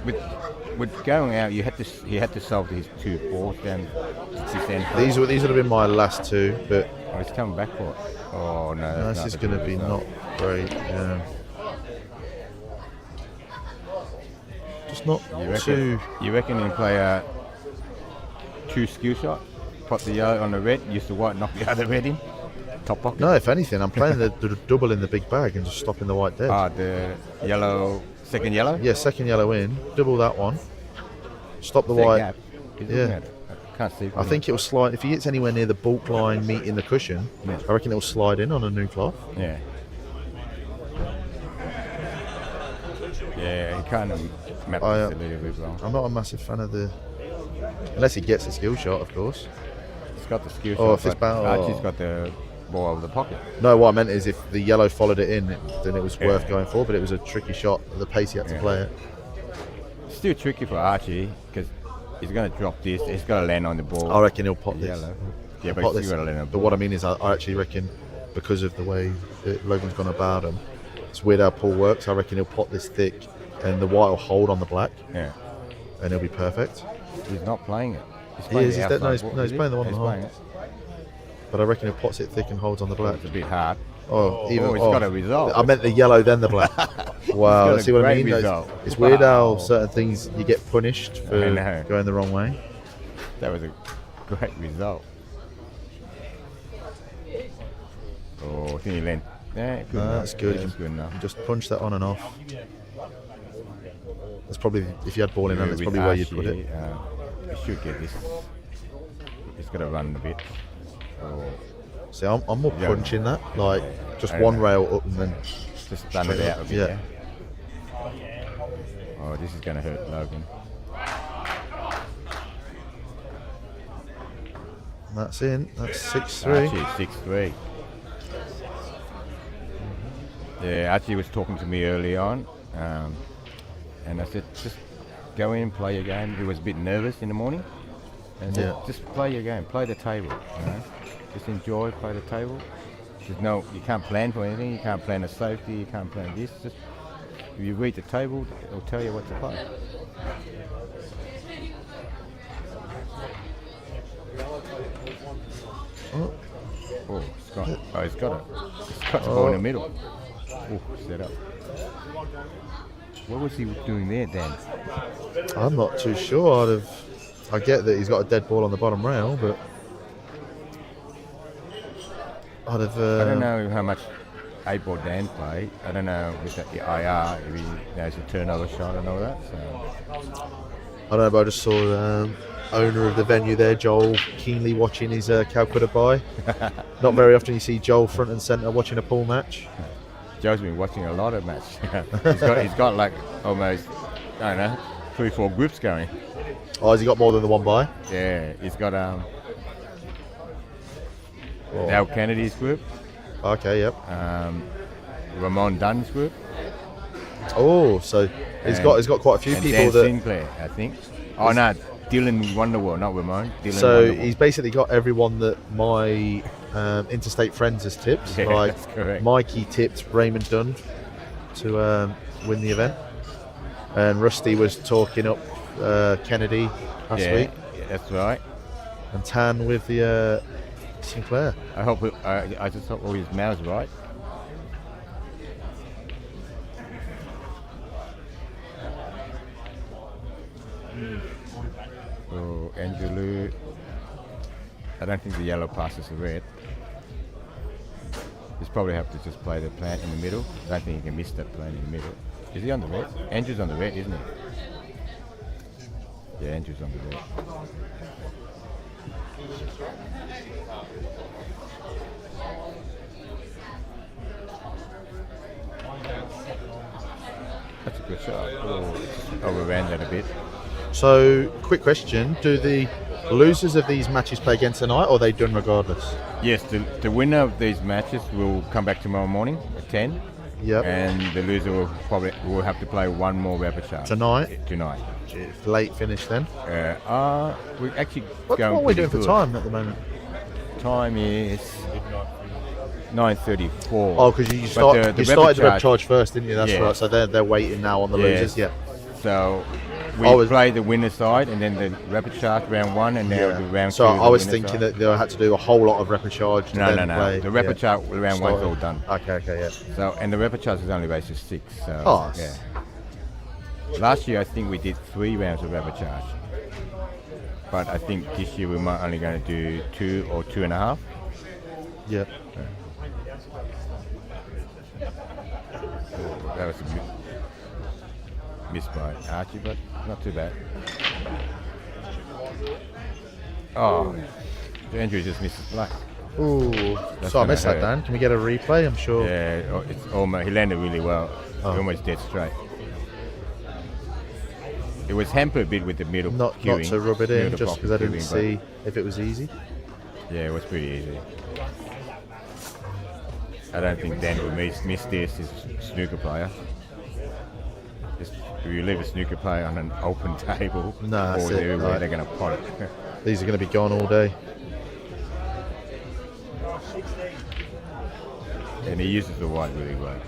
with going out, he had to solve these 2 balls down to this end. These would have been my last 2, but he's coming back for it. Oh no, this is going to be not great. Yeah. Just not too. You reckon he can play a 2 skill shot, put the yellow on the red, use the white, knock the other red in, top pocket? No, if anything, I'm playing the double in the big bag and just stopping the white dead. The yellow, second yellow? Yeah, second yellow in, double that one, stop the white. Gap. Yeah. Can't see. I think it will slide, if he gets anywhere near the bulk line meeting the cushion, I reckon it will slide in on a new cloth. Yeah. Yeah, he kind of mapped this a little bit wrong. I'm not a massive fan of unless he gets the skill shot, of course. He's got the skill Oh, shot, if it's but Archie's got the ball over the pocket. No, what I meant is if the yellow followed it in, then it was worth going for, but it was a tricky shot at the pace he had to play it. It's still tricky for Archie because he's going to drop this. He's got to land on the ball. I reckon he'll pot this. Yellow. Yeah, but he's got to land on the But ball. what I mean is, I actually reckon because of the way that Logan's gone about him, it's weird how Paul works. I reckon he'll pot this thick, and the white will hold on the black. Yeah. And he'll be perfect. He's not playing it. He's playing the one on the hole. But I reckon he'll pots it thick and holds on the black. It's a bit hard. He's got a result. I meant the yellow, then the black. Wow, see what I mean? It's weird how certain things you get punished for going the wrong way. That was a great result. Oh, I think he landed. Yeah, good enough. That's good. That's good enough. Just punch that on and off. That's probably, if you had ball in hand, that's probably where you'd put it. You should get this got to run a bit. Or See, I'm more Yeah. punching that, like just I one know. rail up and then. just run it straight out up, a bit. yeah. Oh, this is going to hurt Logan. And that's in. That's 6-3. Archie, 6-3. Yeah, Archie was talking to me early on, and I said, just go in, play your game. He was a bit nervous in the morning, and I said, Yeah. just play your game, play the table. You know? Just enjoy, play the table. There's no, you can't plan for anything. You can't plan a safety. You can't plan this. Just if you read the table, it'll tell you what to play. Oh, Oh, he's got it. He's got it. He's got the ball in the middle. Oh, set up. What was he doing there, Dan? I'm not too sure. I get that he's got a dead ball on the bottom rail, but I'd have. I don't know how much 8-ball Dan played. I don't know with the IR if he knows a turnover shot and all that. So I don't know, but I just saw owner of the venue there, Joel, keenly watching his Calcutta bye. Not very often you see Joel front and centre watching a pool match. Joe's been watching a lot of matches. he's got like almost, I don't know, 3-4 groups going. Oh, has he got more than the one bye? Yeah, he's got Dale Kennedy's group, Okay, yep. Ramon Dunn's group. Oh, so he's got quite a few and people Dan that. Sinclair, I think. Oh no, Dylan Wonderwall, not Ramon. Dylan So Wonderwall. he's basically got everyone that my interstate friends has tipped. Yeah, Like that's correct. Mikey tipped Raymond Dunn to win the event, and Rusty was talking up Kennedy last week, Yeah, that's right. and Tan with the Sinclair. I hope I just hope all his mouths right. So Angelou, I don't think the yellow passes the red. He's probably have to just play the plant in the middle. I don't think he can miss that plant in the middle. Is he on the red? Andrew's on the red, isn't he? Yeah, Andrew's on the red. That's a good shot. Oh, just overran that a bit. So, quick question: do the losers of these matches play again tonight, or are they done regardless? Yes, the winner of these matches will come back tomorrow morning at 10. Yep. And the loser will have to play one more repechage Tonight? Tonight. It's late finish then. We're actually What going. are we pretty doing for good. time at the moment? Time is 9:34. Oh, because you But started the repechage- rep charge first, didn't you? That's Yeah. right. So they're waiting now on the losers. Yeah. So we I was- play the winner side and then the repechage round 1 and now the round 2. So I the was winner thinking side. that they had to do a whole lot of repechage. To No. then play. The Yeah. repechage round 1's all done. Okay, yeah. So and the repechage is only basis 6. So Oh, yeah. Last year I think we did 3 rounds of repechage. But I think this year we might only going to do 2 or 2.5. Yeah. That was a miss by Archie, but not too bad. Oh, Andrew just missed his black. Ooh. That's So I gonna missed that, hurt. Dan. Can we get a replay? I'm sure. Yeah, it's almost, he landed really well. Oh. Almost dead straight. It was hampered a bit with the middle Not queuing. to rub it in, middle just pocket because I didn't queuing, but see if it was easy. Yeah, it was pretty easy. I don't think Dan will miss this. He's a snooker player. Just, if you leave a snooker player on an open table, No, that's balls it, everywhere, right. they're going to pot it. These are going to be gone all day. And he uses the white really well.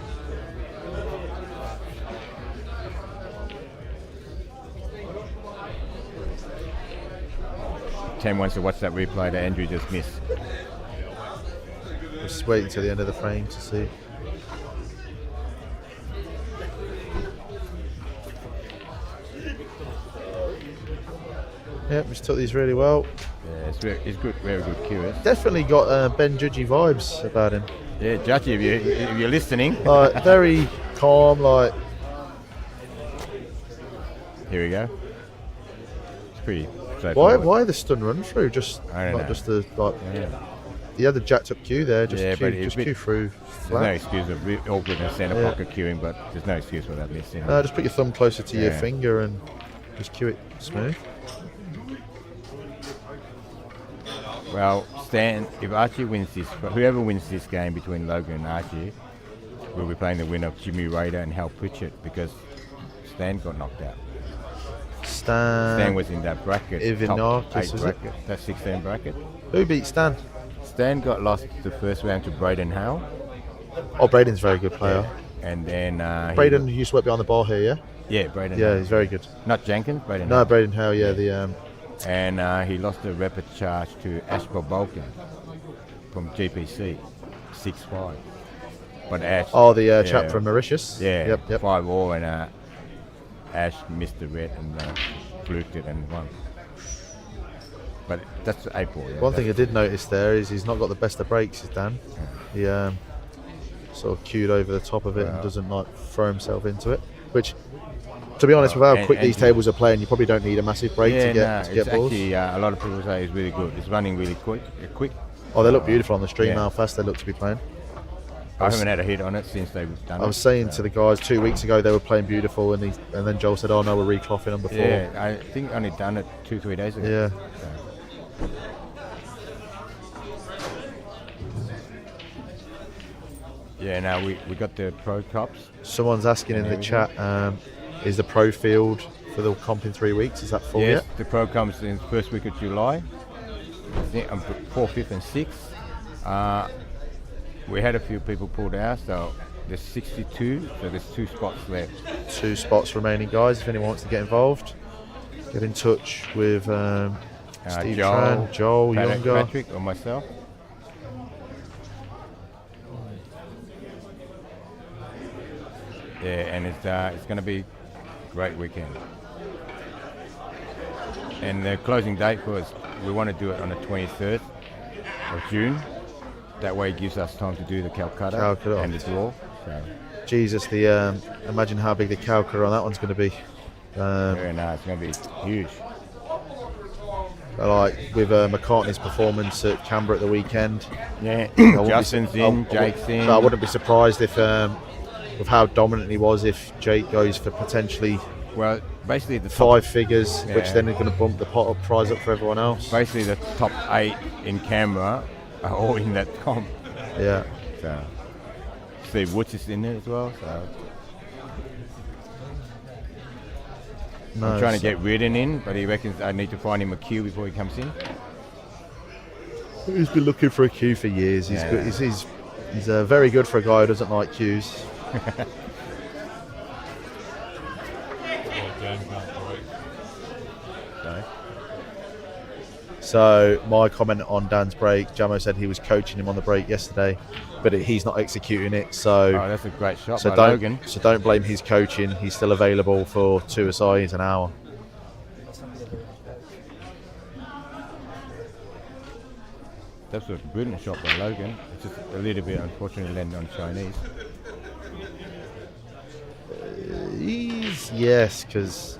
Tim wants to watch that replay that Andrew just missed. Just waiting till the end of the frame to see. Yep, just took these really well. Yeah, it's good, very good curious. Definitely got Ben Judgy vibes about him. Yeah, Judgy, if you're listening, Like very calm, like here we go. It's straightforward. Why the stun run through? Just I don't not know. just the like. Yeah. He had the jacked up queue there. Just Yeah, queue, but it's just a bit- queue through There's no flat. excuse of awkward in centre Yeah. pocket queuing, but there's no excuse for that missing. Just put your thumb closer to your Yeah. finger and just queue it smooth. Well, Stan, if Archie wins this, whoever wins this game between Logan and Archie, will be playing the winner of Jimmy Raider and Hal Pritchett because Stan got knocked out. Stan was in that bracket, top Ivanakis, 8 was it? bracket, that 16 bracket. Who beat Stan? Stan got lost the first round to Braden Howell. Oh, Braden's a very good player. And then Braden used to work behind the bar here, yeah? yeah, Braden. Yeah, Howell. he's very good. Not Jenkins, Braden. No, Howell. Braden Howe, yeah, the And he lost the rapid charge to Ashbel Balkan from GPC, 6-5. But Ash. the chap from Mauritius. Yeah, Yep. 5-all, and Ash missed the red and fluked it and won. But that's April. Yeah, One thing I did notice there is he's not got the best of breaks, is Dan. He sort of queued over the top of it and doesn't like throw himself into it. Which, to be honest, with how quick these tables are playing, you probably don't need a massive break to get it's balls. actually a lot of people say it's really good. It's running really quick. Oh, they look beautiful on the stream. Yeah. How fast they look to be playing. I haven't had a hit on it since they've done it. I was saying to the guys 2 weeks ago they were playing beautiful, and then Joel said, "Oh no, we're reclothing them before." Yeah, I think I only done it 2-3 days ago. Yeah. Yeah, now we got the Pro Cups. Someone's asking in the chat, is the pro field for the comp in 3 weeks? Is that full Yes, yet? the Pro comes in the first week of July. I think 4th, 5th and 6th. We had a few people pulled out, so there's 62, so there's 2 spots left. 2 spots remaining, guys. If anyone wants to get involved, get in touch with Steve Tran, Joel, Younger. Patrick or myself. Yeah, and it's going to be a great weekend. And the closing date for us, we want to do it on the 23rd of June. That way it gives us time to do the Calcutta. And the draw. So. Jesus, imagine how big the Calcutta on that one's going to be. Very nice. It's going to be huge. Like with McCartney's performance at Canberra at the weekend. Yeah, Justin's in, Jake's in. I wouldn't be surprised if, with how dominant he was, if Jake goes for potentially basically the 5 figures, which then is going to bump the prize up for everyone else. Basically, the top 8 in Canberra are all in that comp. Yeah. So Steve Woods is in there as well. So I'm trying to get Reardon in, but he reckons I need to find him a queue before he comes in. He's been looking for a queue for years. He's good. He's very good for a guy who doesn't like queues. So my comment on Dan's break, Jamo said he was coaching him on the break yesterday, but he's not executing it. So that's a great shot so by don't, Logan. So don't blame his coaching. He's still available for 2 assis an hour. That's a brilliant shot by Logan. It's just a little bit unfortunately landed on Chinese. Yes, because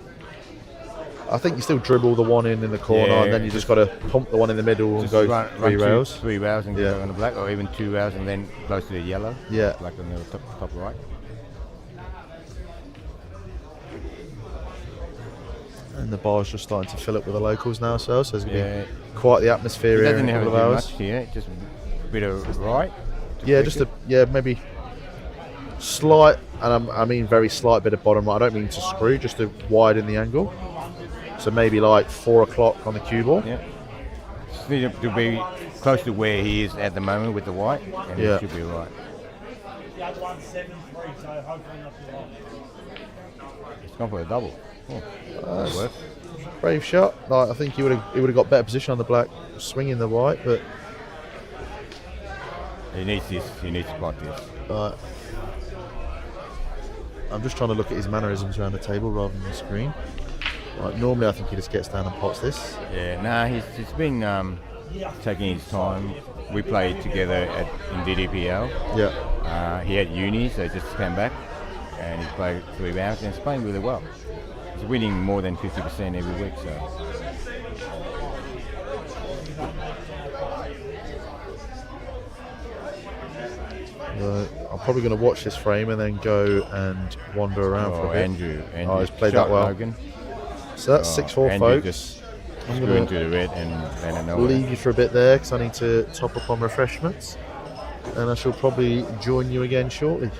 I think you still dribble the one in the corner, and then you just got to pump the one in the middle and go run 3 rails. 3 rails and go on the black, or even 2 rails and then close to the yellow. Yeah. Black on the top right. And the bar's just starting to fill up with the locals now, so there's going to be quite the atmosphere It here doesn't in a have couple to of do hours. much here, just a bit of right. Yeah, just maybe slight, and I mean very slight bit of bottom right. I don't mean to screw, just to widen the angle. So maybe like 4 o'clock on the cue ball. Yeah. Just need to be close to where he is at the moment with the white, and it should be right. The other one's 7-3, so hopefully not too long. It's gone for a double. That'll work. Brave shot. Like, I think he would have got better position on the black, swinging the white, but He needs this. He needs to spot this. I'm just trying to look at his mannerisms around the table rather than the screen. Like, normally I think he just gets down and pots this. Yeah, he's been taking his time. We played together in DDPL. Yeah. He had uni, so he just came back and he played 3 rounds and he's playing really well. He's winning more than 50% every week. So I'm probably going to watch this frame and then go and wander around for a bit. Andrew he's played that well. Logan. So that's 6-4, Andrew folks. just I'm screw going into the red and leave you for a bit there because I need to top up on refreshments, and I shall probably join you again shortly.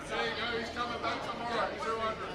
There you go, he's coming back tomorrow, 200.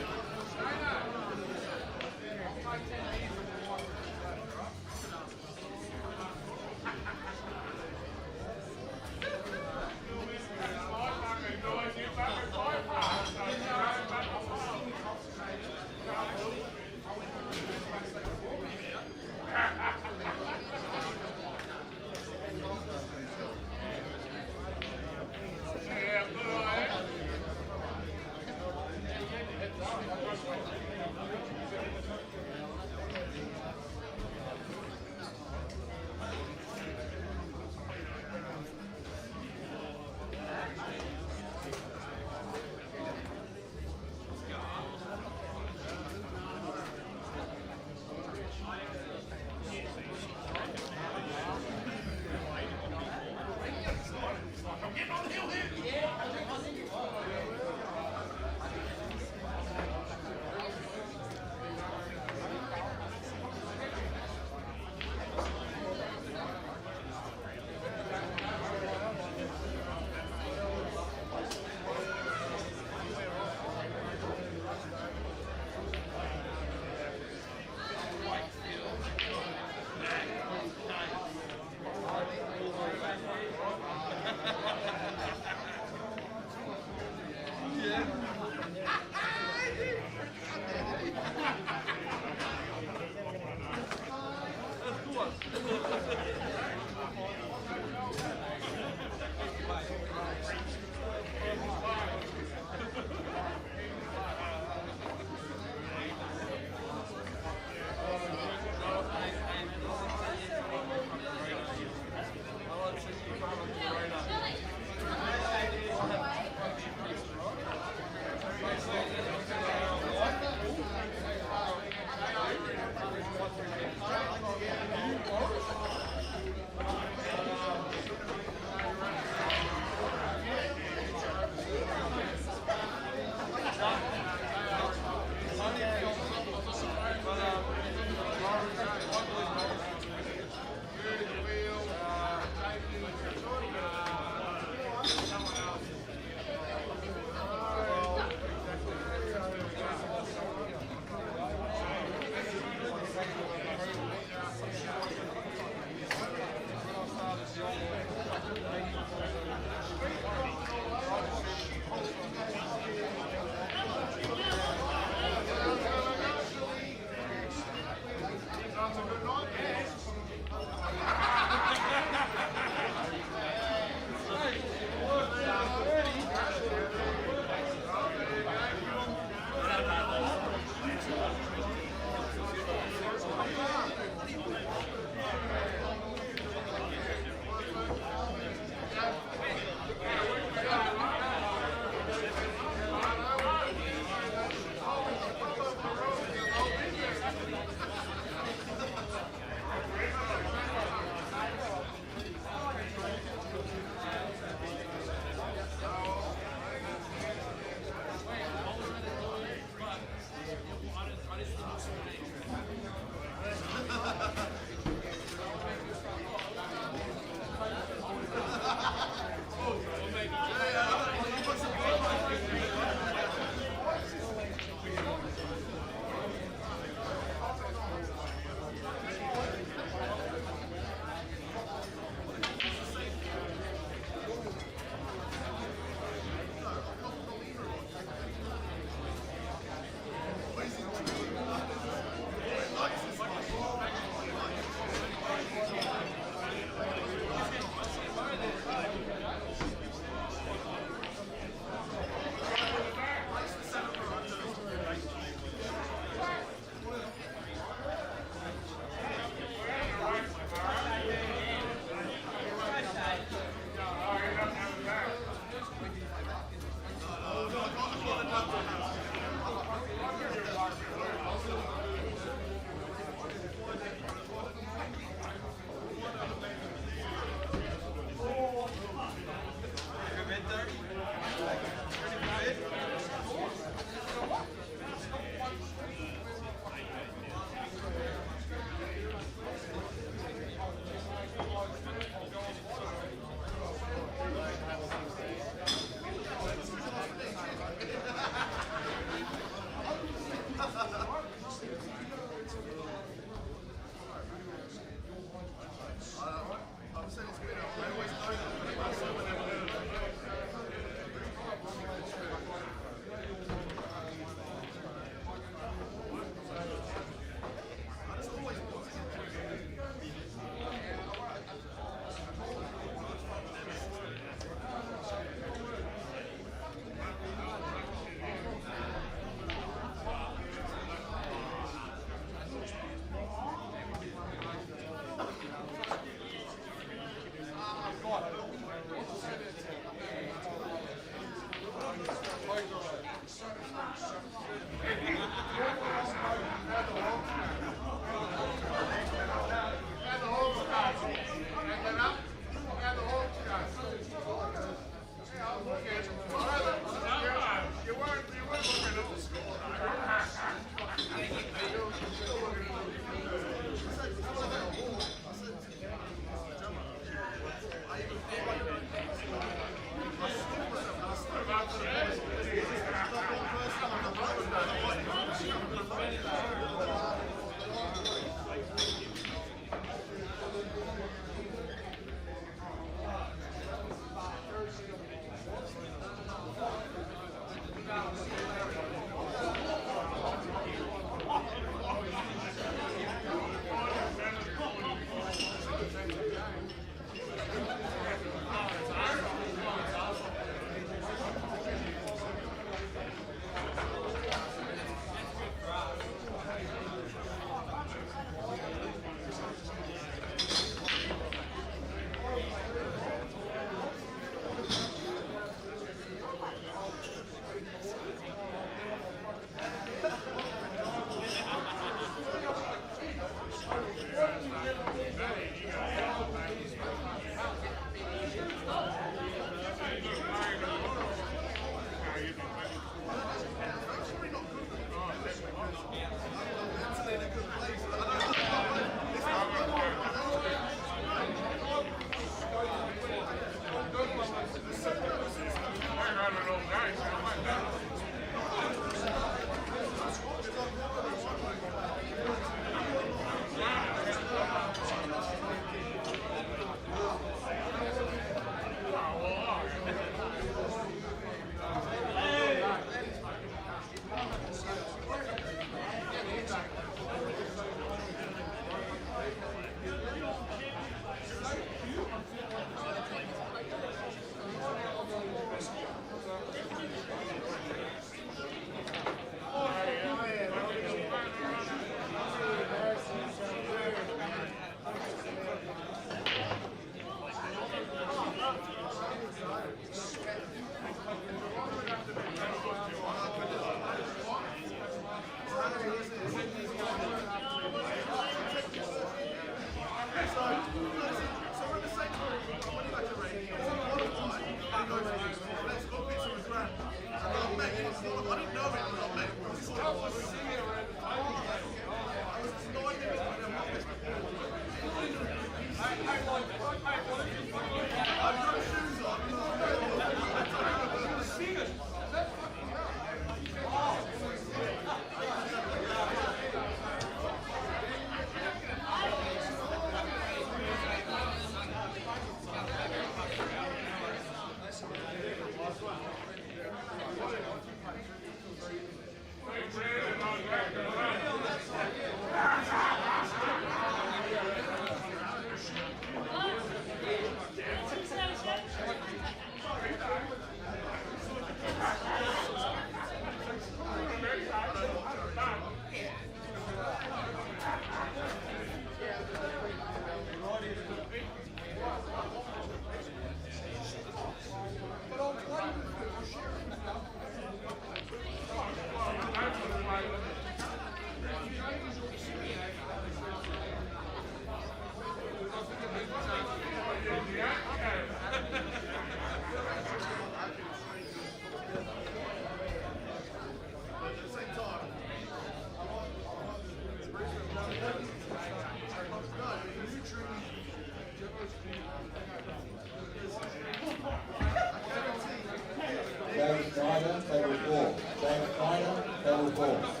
Gavin Snyder, table 4. Gavin Snyder, table 4.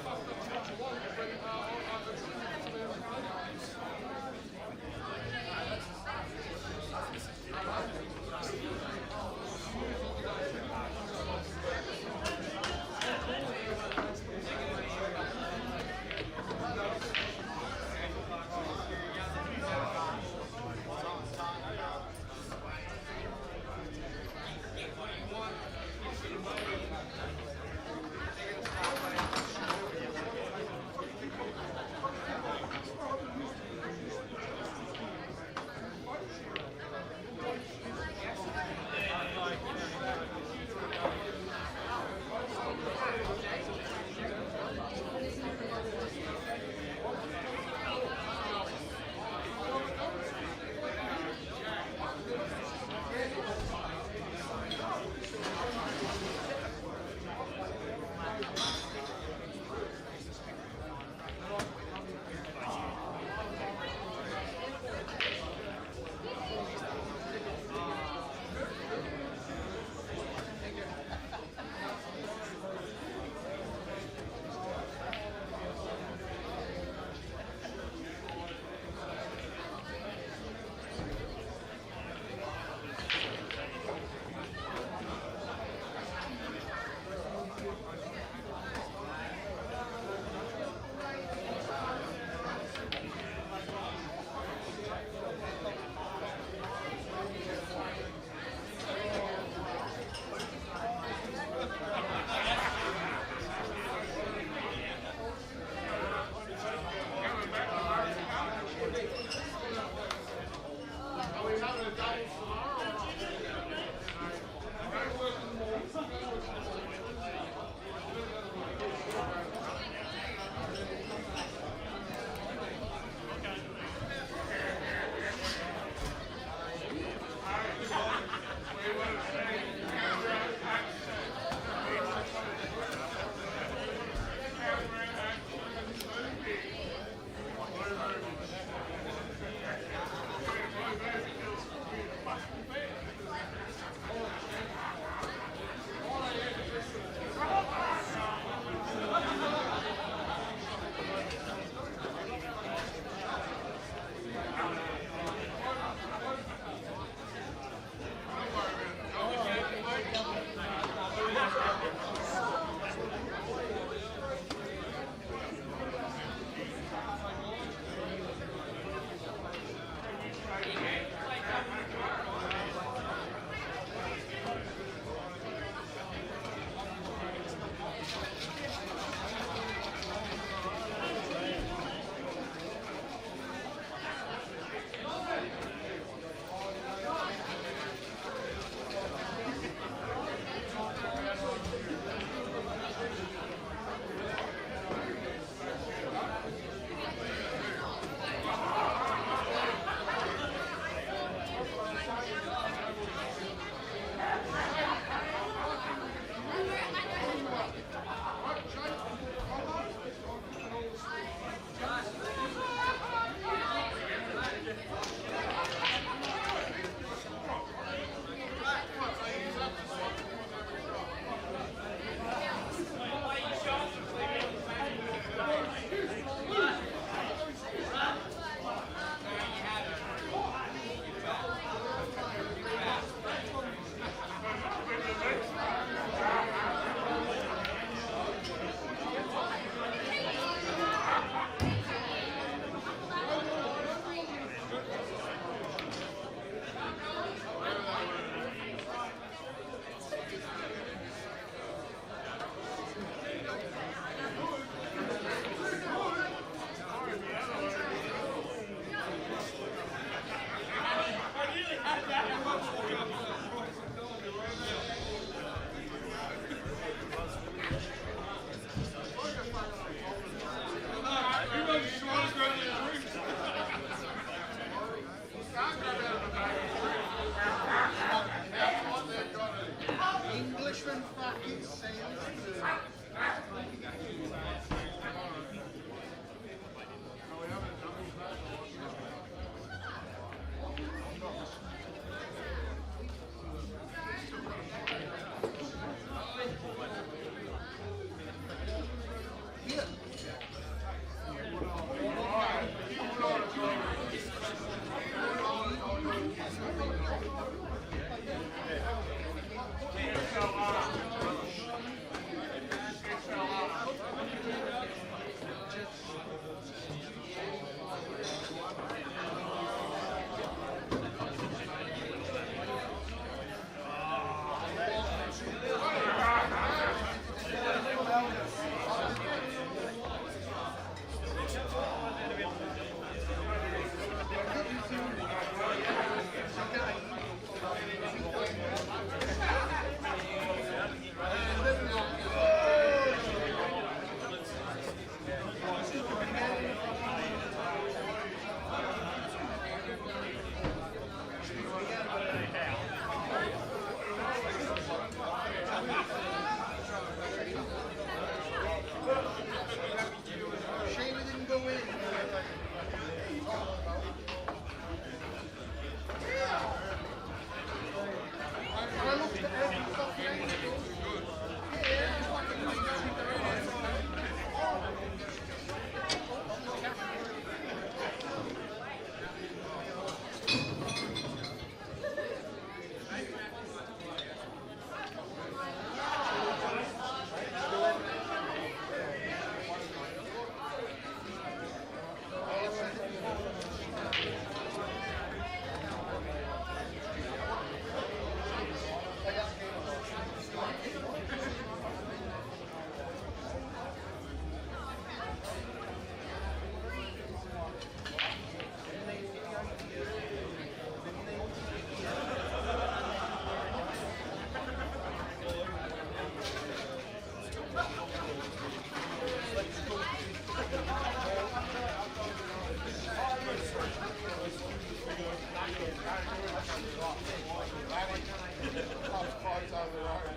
Close over the road.